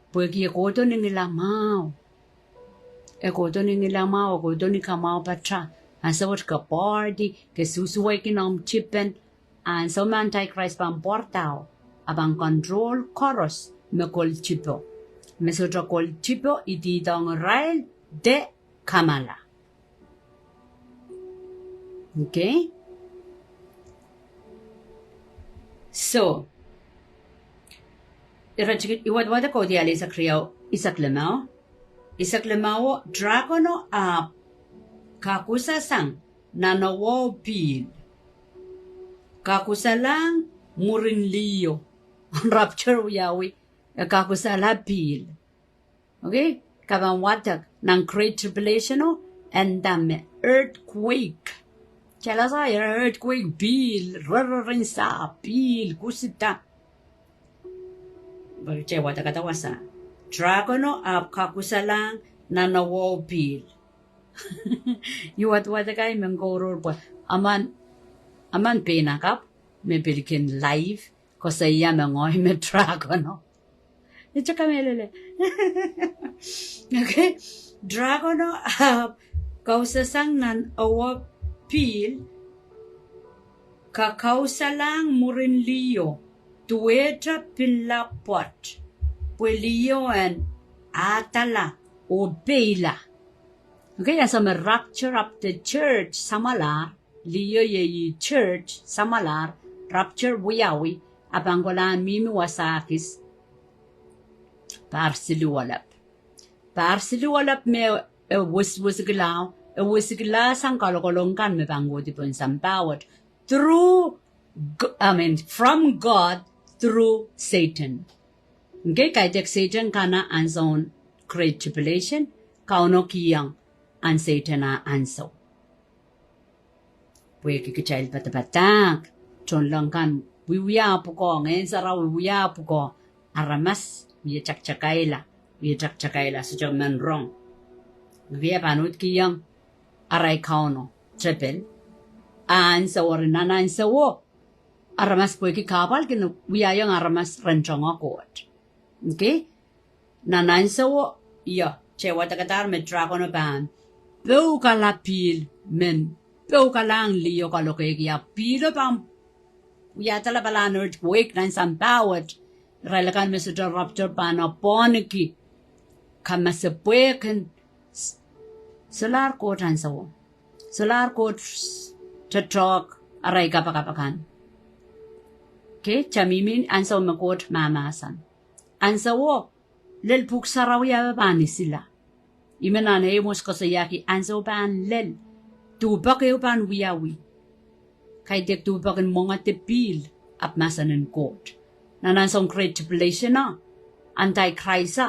Pwede kodo ni nila mau. Kodo ni nila mau. Kodo ni kamau patra. Ansawat ka party. Kasusuway kinam chipen. Ansaw man anti-Christ pang portaw. Abang control chorus. Mekol chipo. Mesotra kol chipo. Iti dong rail de kamala. Okay? So, iwadwada ko di ali sa kriyaw isaklemaw. Isaklemaw, dragono a kakusasang nanawaw pil. Kakusalang murinliyo. Rapture yawi. Kakusala pil. Okay? Kabang watak ng great tribulation and dame earthquake. Chala sa earthquake bil rararin sa bil kusita. Bagay wata katawasa. Dragono ap kakusalang nanawaw bil. Yuwat wata kay menggoror po. Aman pinakap may bilikin live ko sa iya mengoy me dragono. Ito kami lele. Okay? Dragono ap kausasang nanawaw pil kakausalang murin liyo, tuweta pilla pot, liyo and atala o bela. Okay, as a rapture up the church, samalar, liyo ye church, samalar, rapture wiyawi, abangwalan mimi wasakis, parsilualap. Parsilualap me wisglaw, wisgla sang kalkolongkan me bango di pun sampawat, through, from God, through Satan. Okay, kaitek Satan kana anson great tribulation, kauno kiyang, an Satan anso. Pwede kikitail patapatak, chon lang kan, wiwiya po ko, ngayon saraw wiwiya po ko, aramas, wiya chakchakaila, sa man wrong. Wiya panut kiyang, aray kauno, triple, anso or nananso wo, aramas pwede kapal, kino wiya yung aramas renchong akot. Okay? Nananso wo, iya, chewa takatar me dragon ban. Bau kala pil men, bau kalang liyo kalokegya pilo pam. Uya tala balan earthquake nan sampawat. Ralakan me sa rapture pana poniki. Kama sa pueken. Solar coat ansawo. Solar coat tatok aray kapakapakan. Okay, chamimin ansaw makot mamasan. Ansawo, lel puksaraw yabani sila. Imenan hemos kasayaki anso ban lel. Tubak ban wiyawi. Kay dek tubakin mga tepil ap masanin kot. Nanansong great tribulation na. Anti-Christ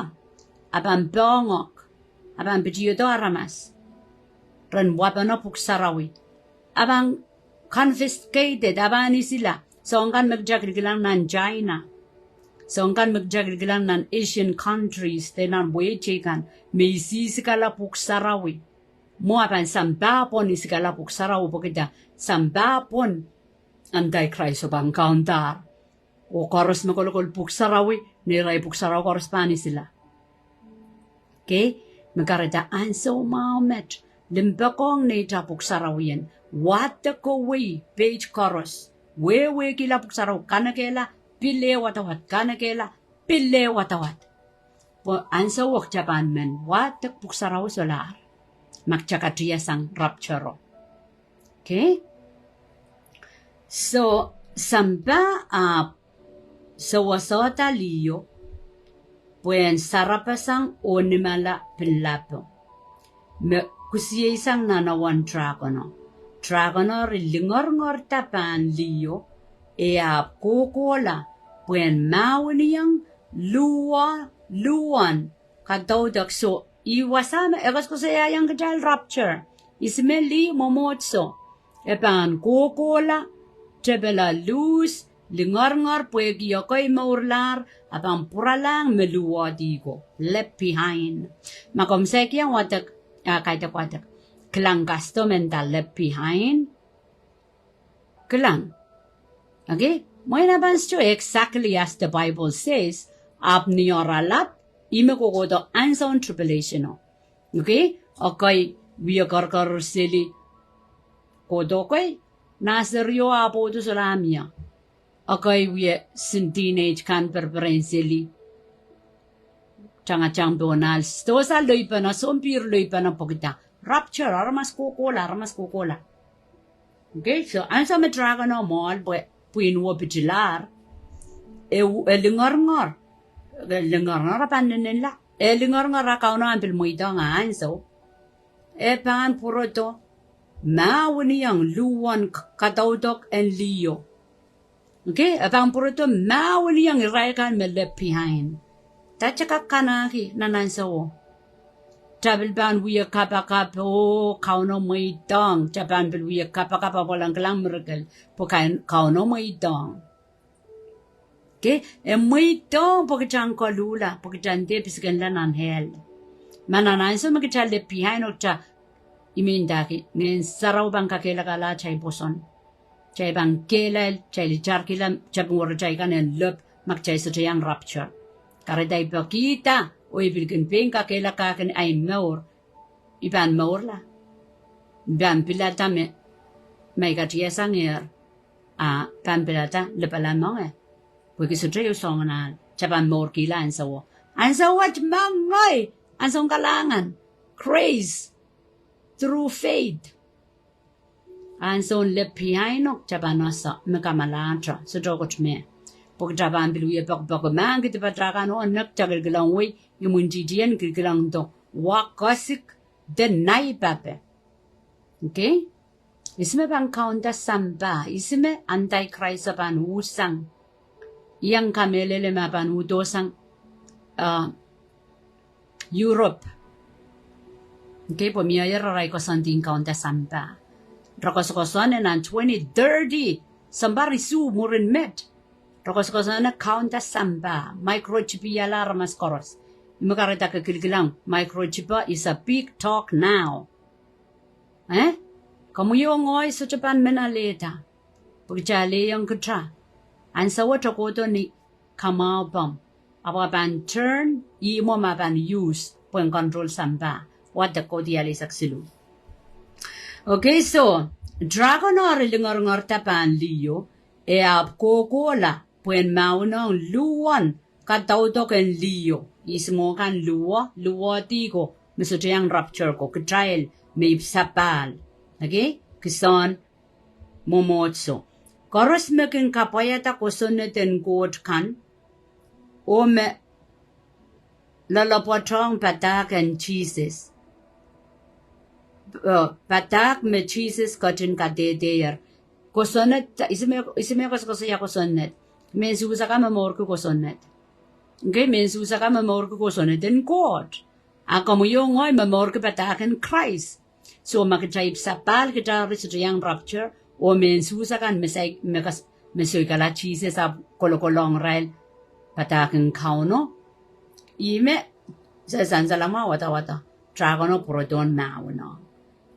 apan bongok. Apan bitiyodo aramas. Ren wapan na puksarawi. Apan confiscated abani sila. So angkan magjagilang nan China. So angkan magjagilang nan Asian countries. Tenan wechekan. May sisikala puksarawi. Mo apan sambapon isikala puksarawi po kita. Sambapon anti-Christ o bang kauntar. O koros makulukul puksarawi. Niray puksarawi koros pani sila. Okay? Magkaradaan so maumet. Limbakong nita puksarawiyan. Wata ko we page koros. We kila puksaraw kanakela. Pile watawat kanakela. Pile watawat. Po ansa wak Japan men watak puksaraw solar magchakatiya sang rapture. Okay? So samba so wasota liyo puen sarapasang onimala pinlapo. Me kusiye isang nanawan dragono. Dragono rilingor-ngor tapan liyo ap kukola puen mauniyang luwan kadaudak so iwasama egas ko saya yang kajal rapture ismeli momotso epan kukola tebela luz lingar puegi yokoy maurlar apang puralang meluwa digo left behind makomsek yang watak watak kelang gasto mental left behind kelang okay mo inabans to exactly as the Bible says abnioralap imekogodo anson tribulation okay okay wiakarkar sili kodo koy naserio apodo salamia okay we sin teenage kan preferentially chang donal stosa loipana sompir loipana pokita rapture armas kokola okay so ansa me dragon no mall puin wo bitilar lingar pan nila lingar akaw na ampil mo ito nga anso pan puro to mawani ang luwan katautok and liyo okay pan puro to mawani ang iraikan me left behind tachaka kanaki nananso tabil ban wiya kapakap o kauno mo itong taban bil wiya kapakap walang kalang miracle po kauno mo itong okay mo itong pagkatang kalula pagkatang de pisgan lan anhel manananso magkatang left behind o cha imindaki nin saraw bang kakela kala chay boson chay bang kelal chay lichar kilam chagwar chay kanen lop magchay sa chayang rapture karaday pakita o ibilgin ping kakela kakin ay maur iban maur la iban pilata me may katiya sangir pampelata le palamong porque so tayo song na Japan more kila and so what mangoy and so kalangan praise through faith and so le piano Japanasa mekamalatra so dogot me porque Japan biluye pok man kita patrakan o nak tagal gelang we imunjidian gelang to wakasik denai pape okay isme bang kaunta samba isme anti-Christ ban usang yang kamelele mapan udosang Europe okay po miya yaray ko santing kaunta samba rakos-kosan na 2030 samba risu murin met rakos-kosan na kaunta samba microchip yala ramas koros imakarita ka kilkilang microchip is a big talk now kamu yung ngoy sa Japan menaleta pagchali yung kutra and sa wato ko to ni kamao bam apapan turn imo mapan use puen control samba what the kodiali saksilu okay so dragon or lingar tapan liyo e ap kokola puen maunong luwan katauto ken liyo ismo kan luwa tigo miso yang rapture ko kitail may sapal okay kison momotso koros mekin kapayata kosoneten god kan ome lalapotong patak and cheeses patak me cheeses kotin kadedeyer kosonet isime kosoya kosonet mensusa kama morko kosonet okay mensusa kama morko kosonet en god akamu yung ngoy mamorko patak and Christ so makachayip sapal kita rin yang rapture o mensusa kan mesoy kala cheeses sa kolokolong rail patakin kauno ime sa sansalama wata dragono proton mauno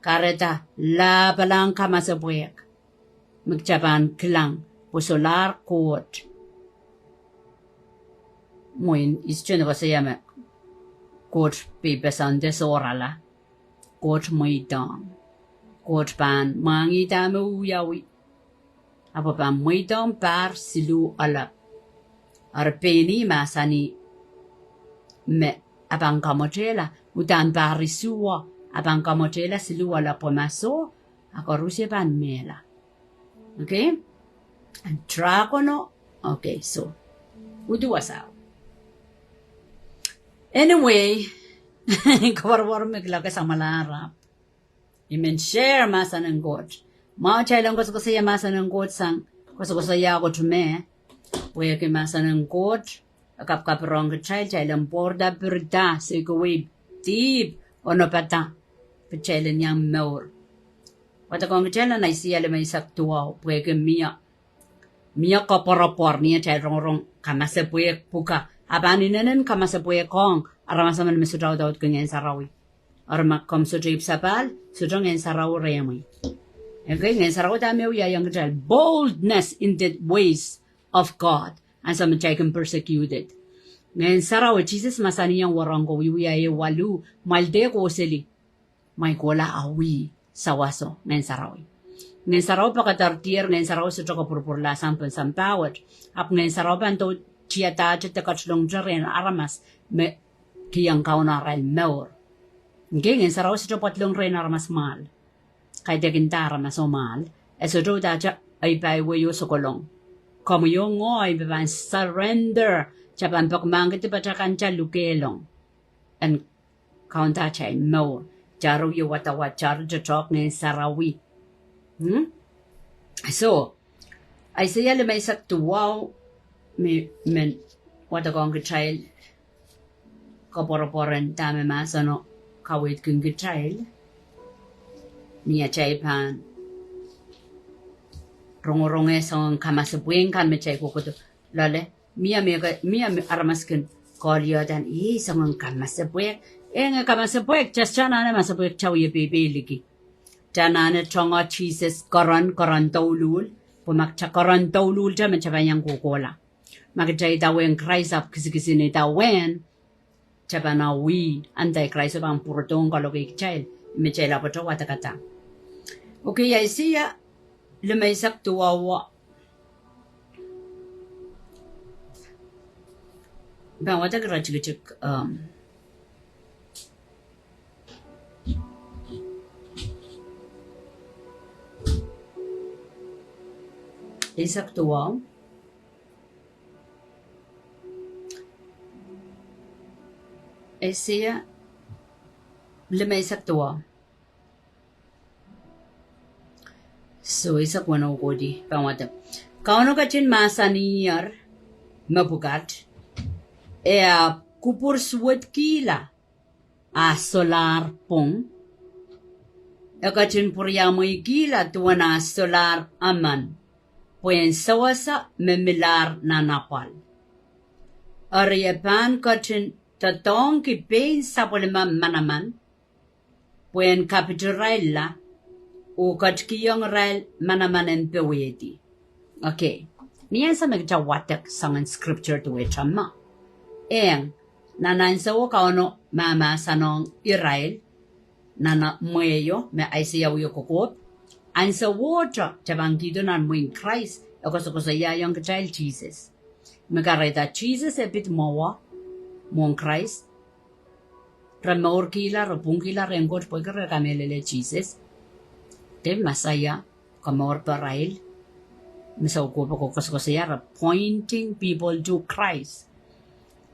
kareta la palang kamasabuek magjapan klang po solar court moin ischen ko sayama court pepesan desorala court moidang court ban mangi dame uyawi apa ban moidang par silu ala arpeni masani me abang kamotela utan parisuwa abang kamotela silu ala pomaso ako rusia ban mela okay and dragono okay so udu asaw anyway kawarwar megla ka sa malarap imen share masa ng god mao chailang ko sa masa ng god sang ko sa ya ko tume we ke masa ng god kap rong ke chailang borda berda se ko we deep ono pata pechailan yang maur wata ko ngchailan na siya le may saktuwa we ke mia ko porapor niya chairong kamase puye puka abaninen kamase puye kong aramasaman mesudaw daw kengen sarawi arma kom so jip sapal so ngen saraw remi okay ngen saraw ta meu ya yang jal boldness in the ways of God and some taken persecuted ngen saraw Jesus masani yang warango wi ya walu malde ko seli may kola awi sawaso ngen saraw pakatartier ngen saraw so ko purpurla sampan sampawat ap ngen saraw banto chiata chete kachlong jaren aramas me kiyang kauna ral maur ngeng saraw sa patlong ren armas mal kay degintara mas mal eso do daja ay bay wayo sokolong como yo ngoy beban surrender chapan pagmang kiti pachakan cha lukelong and kaunta chay maur jaro yo watawat jaro jotok ng sarawi so ay saya le may saktuwaw men watakong child kaporoporan tame masano kawit kung child niya chay pan rongoronge song kamasabueng kan me chay kukuto lale miya aramaskin kolyo dan song kamasabueng nga kamasabueng just chanane masabueng chawiye bibeliki janane chongo cheeses koron tawlul pumakcha koron tawlul jame chabanyang kukola magchay dawen Christ up kisi ni dawen chabana wi anti-Christ ang purtong kalogay child mechay la pato watakata okay ay siya lumaysak tuwawa Bang wata kira chik isak tuwa Esia lima isak tuwa so isak wano kodi bang wata kauno kachin masaniyar mabugat kupur suwet kila a solar pong kachin puryamoy kila tuwana solar aman puen sawasa memilar na napal Ariapan kachin tatong ki pain sapolema manaman puen kapituraila o kachkiyong rail manaman en pewedi. Okay. Niyan sa magjawatak sangan scripture to chama. Eng nanan sa kauno mama sanong Israel nana mweyo me Isaiah yo kokot an sa water tabang dito nan mo in Christ ako sa yayang child Jesus. Magareta Jesus a bit more mon Christ ramor kila rapung kila rengot pagkara kamelele Jesus te masaya kamor parail misaw ko saya pointing people to Christ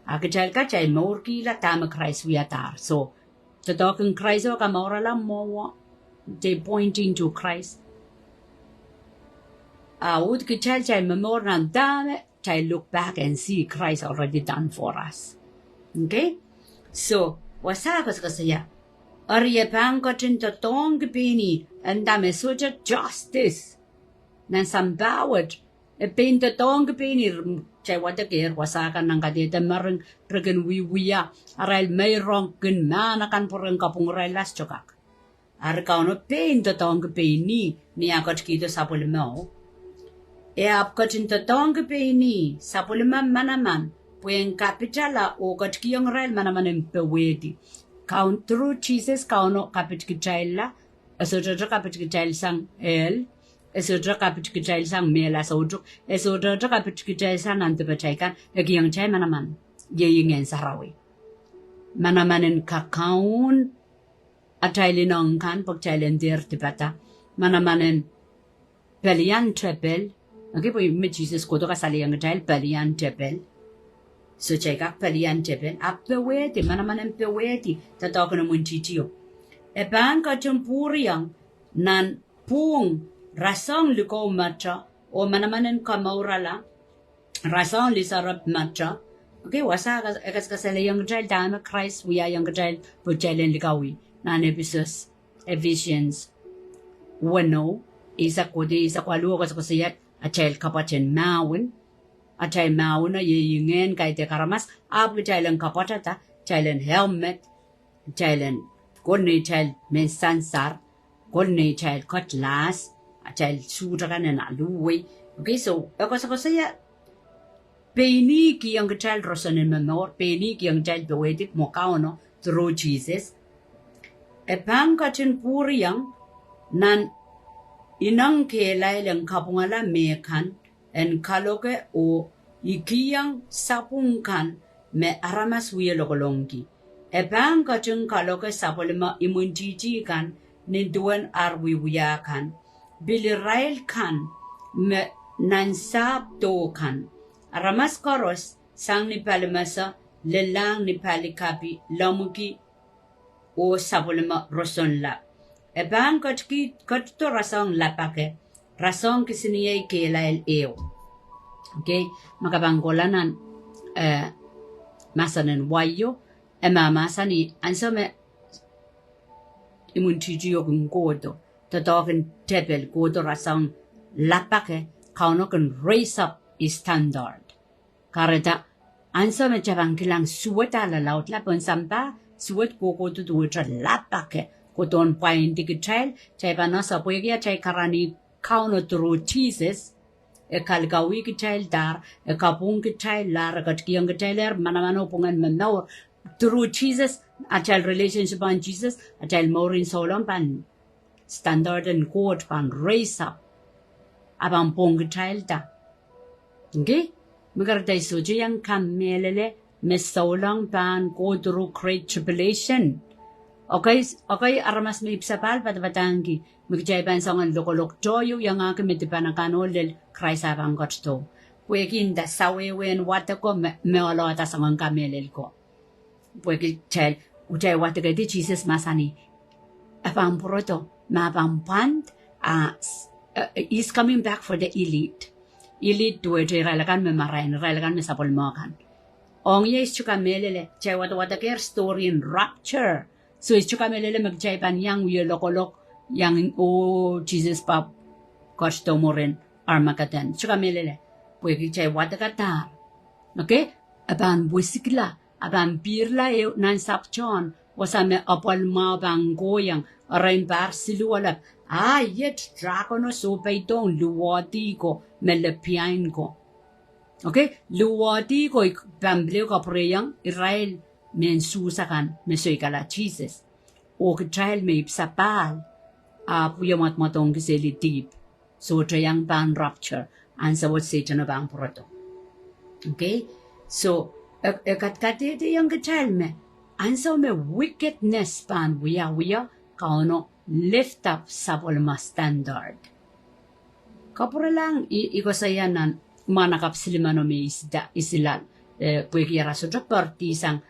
akachal ka chay mor kila tama Christ wiatar so to talking Christ o kamor la mo they pointing to Christ would kichal chay memor nan dame chay look back and see Christ already done for us. Okay? So, wasakos kasaya. Arya pangkotin to tong pini and dame suja justice. Nan sambawat. E pin to tong pini chay watakir wasakan ng kadita marang regen wiya. Aral may rong gun manakan porang kapung relas chokak. Arkaw no pin to tong pini ni akot kito sa pulimao. E apkotin to tong pini sa pulimam manaman. Puen kapitala o katkiyong rail manaman en pewedi. Count through Jesus kauno kapit kitaila. Esotra kapit kitail sang el. Esotra kapit kitail sang mela sodro. Esotra kapit kitail sang antipachaikan. Egiyang chay manaman. Yeyingen sarawi. Manaman en kakaun. Atailin kan pagtailen dir tipata. Manaman en pelian trepel. Okay po yung Jesus koto kasali ang tail pelian trepel. So check up palian tepen up the way the manaman and peweti ta talk no muntitio. E ban ka tempuriang nan pung rasong liko matra o manamanen kamaurala rasong lisarap matra. Okay, wasa kasala yung child dama Christ we are young child pujelen likawi nan Ephesians 1 isa kodi isa kwalu ko sayat a child kapachen mawin Achay mauna yingen kay te karamas ab chailen kapatata chailen helmet chailen konni chail men sansar konni chail cutlass chail sutra kan na luwe okay so ako saya peni ki ang chail rosanen menor peni ki ang chail bewedit mo kauno through Jesus e pang kachin puriyang nan inang kelay lang kapungala mekan en kaloke o ikiyang sapungkan me aramas wiye lokolongki. E bang kachung kaloke sapolema imuntiji kan ninduan arwi wiyakan. Bilirail kan me nansab do kan. Aramas koros sang ni palimasa lelang ni palikapi lamuki o sapolema roson lap. E bang kachto rasong lapake. Rasong kisiniyay kailail eo. Okay? Makabangkolanan masanen wayo mamasani ansome imuntijio kung kodo. Tatokin tepel kodo rasong lapake kauno kan raise up standard. Kareta ansome chabangkilang suwet alalaut lapon sampa suwet kokodo tuwitra lapake koton pain tikitrail chay panasa puegia chay karani kauno through Jesus, e kalgawi kitail dar, e kapung kitail lar, katkiyang kitailer, manamano pungan manawar. Through Jesus, a child relationship on Jesus, a child more in solom pan standard and court pan raise up. Abang pong kitail da. Okay? Magarday suji yang kamelele me so long pan go through great tribulation. Okay, aramas me ipsapal patabatangi. Migjayban sangan lokolok joyo yang akin mitipanakanolel Christ abang gotsto. Puekin da sawewen watako me olota sangan kamelel ko. Pueki chel ujay wataka di Jesus masani. Abang proto mabang pant is coming back for the elite. Elite tuwe ralakan me marain ralakan me sapolmokan. Ong yes chuka melele chay wata care story in rapture. So is chuka melele magjayban yang wiyo lokolok yang Jesus pap kosto moren armakatan chuka melele pueki chay wata katar. Okay? Aban busikla aban birla nan sapchon wasame apol ma bang goyang arain bar silualap yet dragono so peitong luwati ko melepiain ko. Okay, luwati ko pambleo ka preyang Israel mensusakan mesoikala Jesus. O Israel may ipsapal puyamat matong kiseli deep. So trayang ban rapture and sa what Satan bang proto. Okay, so katkatete yung Israel me ansa me wickedness pan wiya kaono lift up sapolma standard. Kapura lang ikosayanan manakap silimano me isilan pueki yara sodra parti sang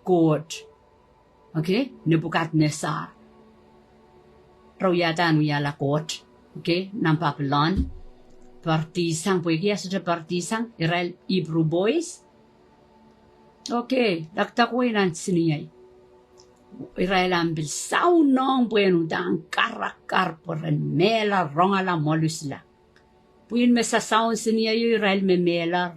God. Okay, Nebuchadnezzar rawyatan wiyala God. Okay, nampaplan parti sang pueki yara sodra parti sang Israel Hebrew boys. Okay, laktakwe nan siniyay Israel ambil saunong bueno dan karakar poren mela rongala molusla. Puin me sa saun sinia Israel me melar.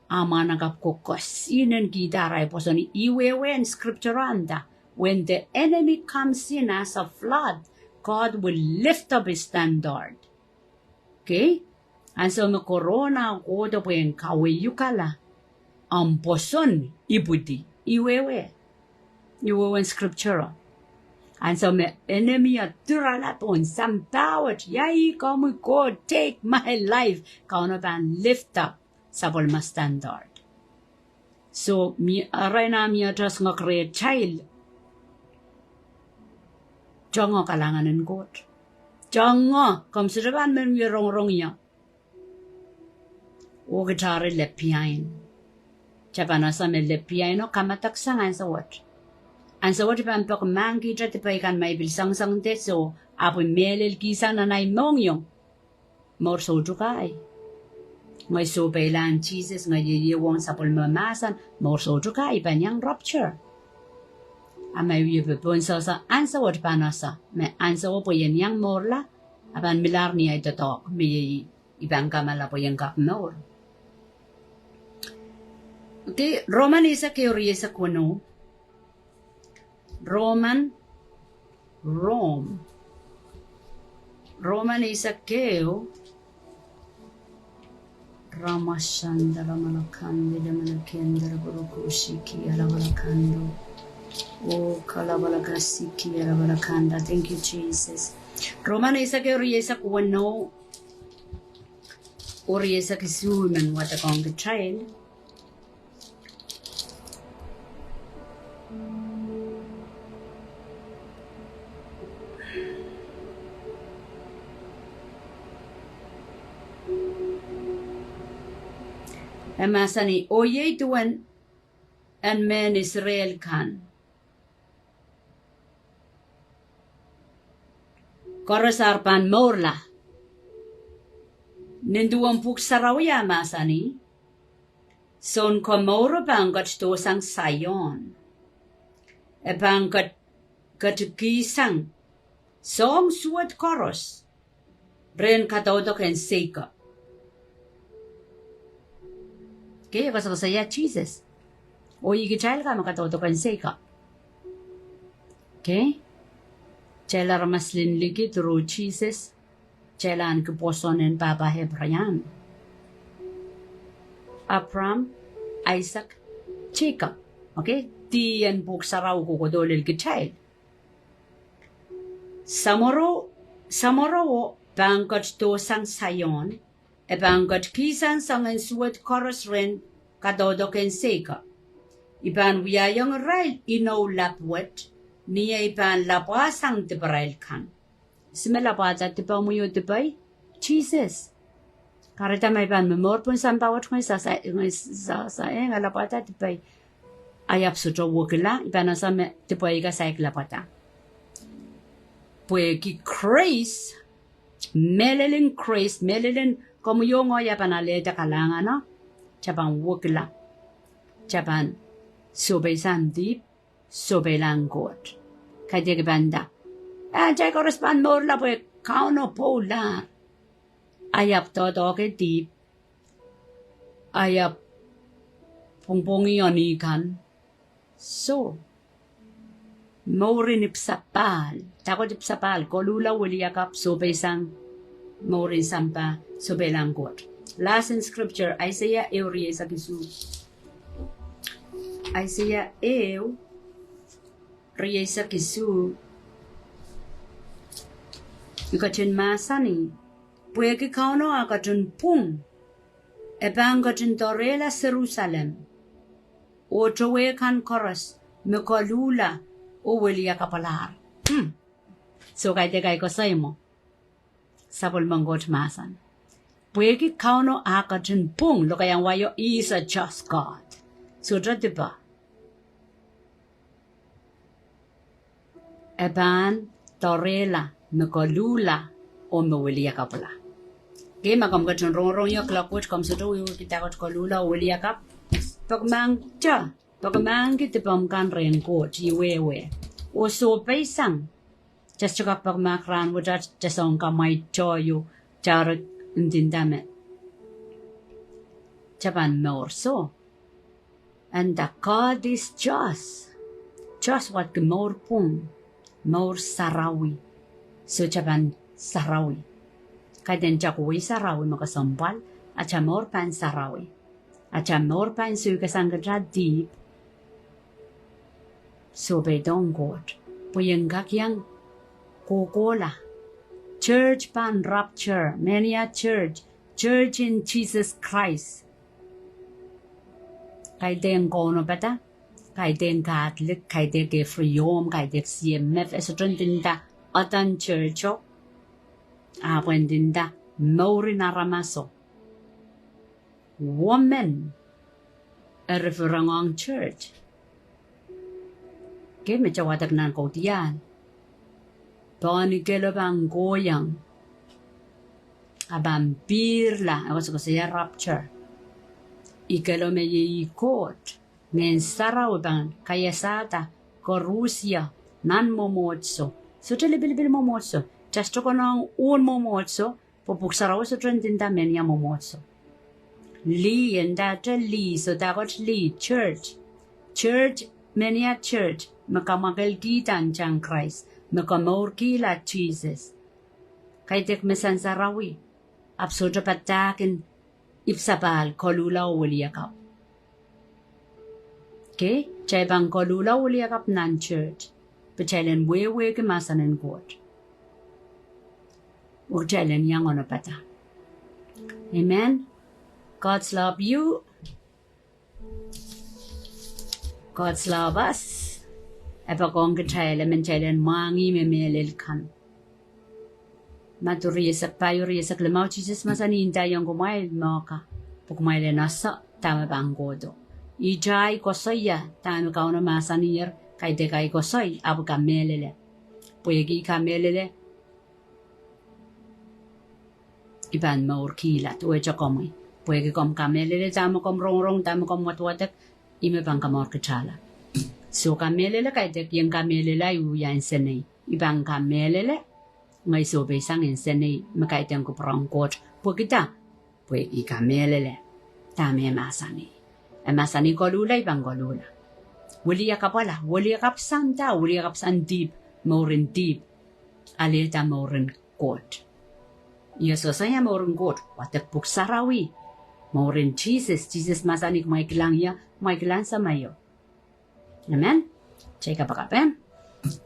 Ama nagap ko kosinen gidaray posoni iwewen scripturanda. When the enemy comes in as a flood, God will lift up his standard. Okay? And so me corona godo puen kawe yukala. Ang poson ibudi iwewe. Iwewen scriptura. And so my enemy at Duralaton, some power, yai come God, take my life, kaunaban lift up sabol standard. So mi arena mi atas nga create child. Jongo kalanganin God. Jongo, kamsiraban men mi rong ya. O gitare lepiain. Chapanasa me lepiain no kamataksangan sa what? And so what pan pok mangi jati paikan may bilsang sang teso apo melel kisa na nay mongyong mor so jukay ngay so pailan Jesus ngay yewong sa pulmamasan mor so jukay panyang rupture amay yebepon sa ansa what panasa me ansa po yan yang morla apan milar niya ito tok may ibang kamala po yung kapnor. Okay, Roman isa kaya sa kuno Roman Isakeo Ramashandala Malakandi Manakendra Burukushiki Alabalakando O Kalabalakasiki Alabalakanda. Thank you, Jesus. Roman Isakeo Riesak Wano or Riesak is woman what a conga child. Emasani oye tuan and men Israel kan. Korosarpan morla. Ninduan puk sarawya masani. Son komoro bangat to sang sayon. E bangat katukisang. Song suat koros. Ren katodok en seika. Okay, kasi saya Jesus. O ikichal ka makatotokan ka. Okay? Chela ramaslin ligi through Jesus. Chela an kiposonen Papa Hebrayan. Abraham, Isaac, Jacob. Okay? Tiyan buk saraw ko kodolil kichal. Samoro bangkat to sang sayon. E bangkat kisan sang en suwet koros ren kadodo ken seka. Iban wiyayang rail ino lapwet, niya iban lapwasang tibrail kan. Simelapata tipa mo yung tipay? Jesus. Karita may iban memor pun sampawat ng sa lapata tipay. Ayap sutro wukila, iban sa tipay ka sa lapata. Pwe ki Christ, melelin Christ, melelin como yung ya panaleta kalangan no? Chapan wukila. Chapan sobay sandip, sobay langgot. Kaya banda. Jay correspond more la pwe kauno po la. Ayap todo ke deep. Ayap pungpungi yon ikan. So, Maurin ipsapal. Takot ipsapal. Kolula wiliyakap sobay sang Maurin sampa sobay langgot. Last in scripture, Isaiah Eurie sa kisu. Isaiah Eurie sa kisu. Ikachin masani. Puweke kauno akachin pung. Ebang kachin torela Jerusalem. Ochowe kan koras. Mekolula. O wili kapalar. So kay ko sa mo. Sapol manggot masan. Puweke kauno akachin pung. Lokayang wayo is a just God. So diba? Eban torela. Mekolula. O mewili kapala. Kaya makamgachin rong yung klakwit kam sa doon yung kitakot kolula o wili kap. Pagmang kitipam kan rin ko, chiwewe. O so paisang. Just chaka pagmakran, wajat jasong kamay choyo, charot intindame. Chapan more so. And the God is just. Just what more pung. More sarawi. So chapan sarawi. Kaden jakuwi sarawi makasampal. Acha more pan sarawi. Acha more pan sugasanggadra deep. So be don't God. Puyengak yang kokola. Church pan rapture. Many a church. Church in Jesus Christ. Kaiden kono bata. Kaiden Catholic. Kaiden ke Freedom. Kaiden CMF. Esotron tinda. Atan church. Awen tinda. Mauri naramaso. Woman. Referang church. Kaya medyo watak na ko diyan. Tony kelo bang goyang. Abampir la. Ako sa saya rapture. Ikelo me ikot. Ngayon saraw bang kaya sata. Ko Rusya. Nan momotso. So bilibil momotso. Chasto ko ng un momotso. Pupuksaraw sa trendinda menya momotso. Li and data li. So takot li. Church. Church. Many a church, makamagalgitan siyang Christ, makamorkila Jesus. Kay tek mesan sarawi, absurdo patakin, ipsapal, kolula uliyakap. Okay? Chay bang kolula uliyakap nan church, pachailan wewe kemasanin God. Uchailan yang ono pata. Amen? God's love you. God's love us. Epa kong kachayla menchaylan mangi memelil kan. Maturiyasak payuriyasak lamaw Jesus masaninta yung kumayl mo ka. Pukumayla nasa tama bang godo. Ijay kosoya tama ka una masanir kay dekay kosoy abu ka melele. Puyagi ka melele. Iban maurkila tuwe chakomoy. Puyagi kom ka melele tama kom rongrong tama kom watwatak. Ime bang kamor kachala. So kamelele kay tek yung kamelele yu yan senay. Ibang kamelele ngay so besang in senay makaitang ko prangkot. Pagkita, pwede kamelele. Tami masani. Masani kolula ibang kolula. Wali yakap wala. Wali yakap santa. Wali yakap san deep. Maurin deep. Alita maurin kot. Yeso saya maurin kot. Watak puksarawi. Maurin Jesus. Jesus masanik may kilang ya. May kilang sa mayo. Amen? Chay kapakapem.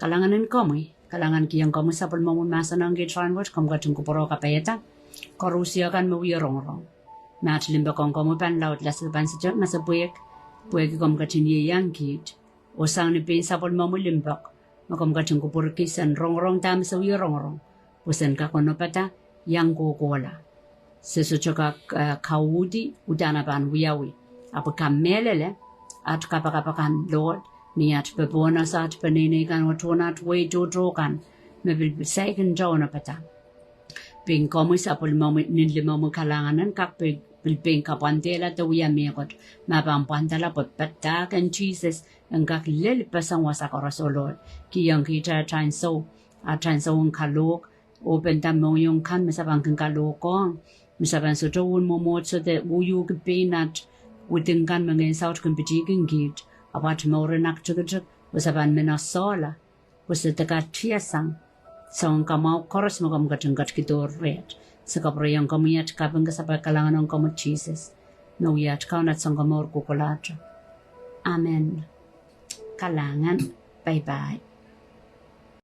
Kalanganin ko mo Kalangan kiyang ko sa pulmamon masa ng gitran watch. Kam gachong kupuro kapayeta. Korusya kan mawirong-rong. Mat limba kong komo pan laut las ban sa jam masa buek kom katin ye yang kit o sang ni pin sapol mamu limbak makom katin ko purkisan rong tam sa wi rong pusen ka kono pata yang go gola seso choka kawudi udana ban wiyawi apo kamelele at kapakapakan lord ni at bebona sa at penene kan watona way do kan mebil second jona pata ping komo sapol mamu ninle mamu kalanganan kak bilbing kapantela to wiya megot mapampantala pot pata kan Jesus ang kak lel pasang wasa korasolo ki yang kita transo ang kalok open tam mo yung kan masabang kang kalokong misaban so tawun mo so that uyu kipinat within kan mga south kan bitigin git abat mo renak chugut masaban menasola was the tiasang song kamau koros mo kam gatungat kitor red sa kaprayang kamiyat kapang kasabay kalangan ng kamot Jesus. No yat kaunat sang kamor kukulatra. Amen. Kalangan. Bye-bye.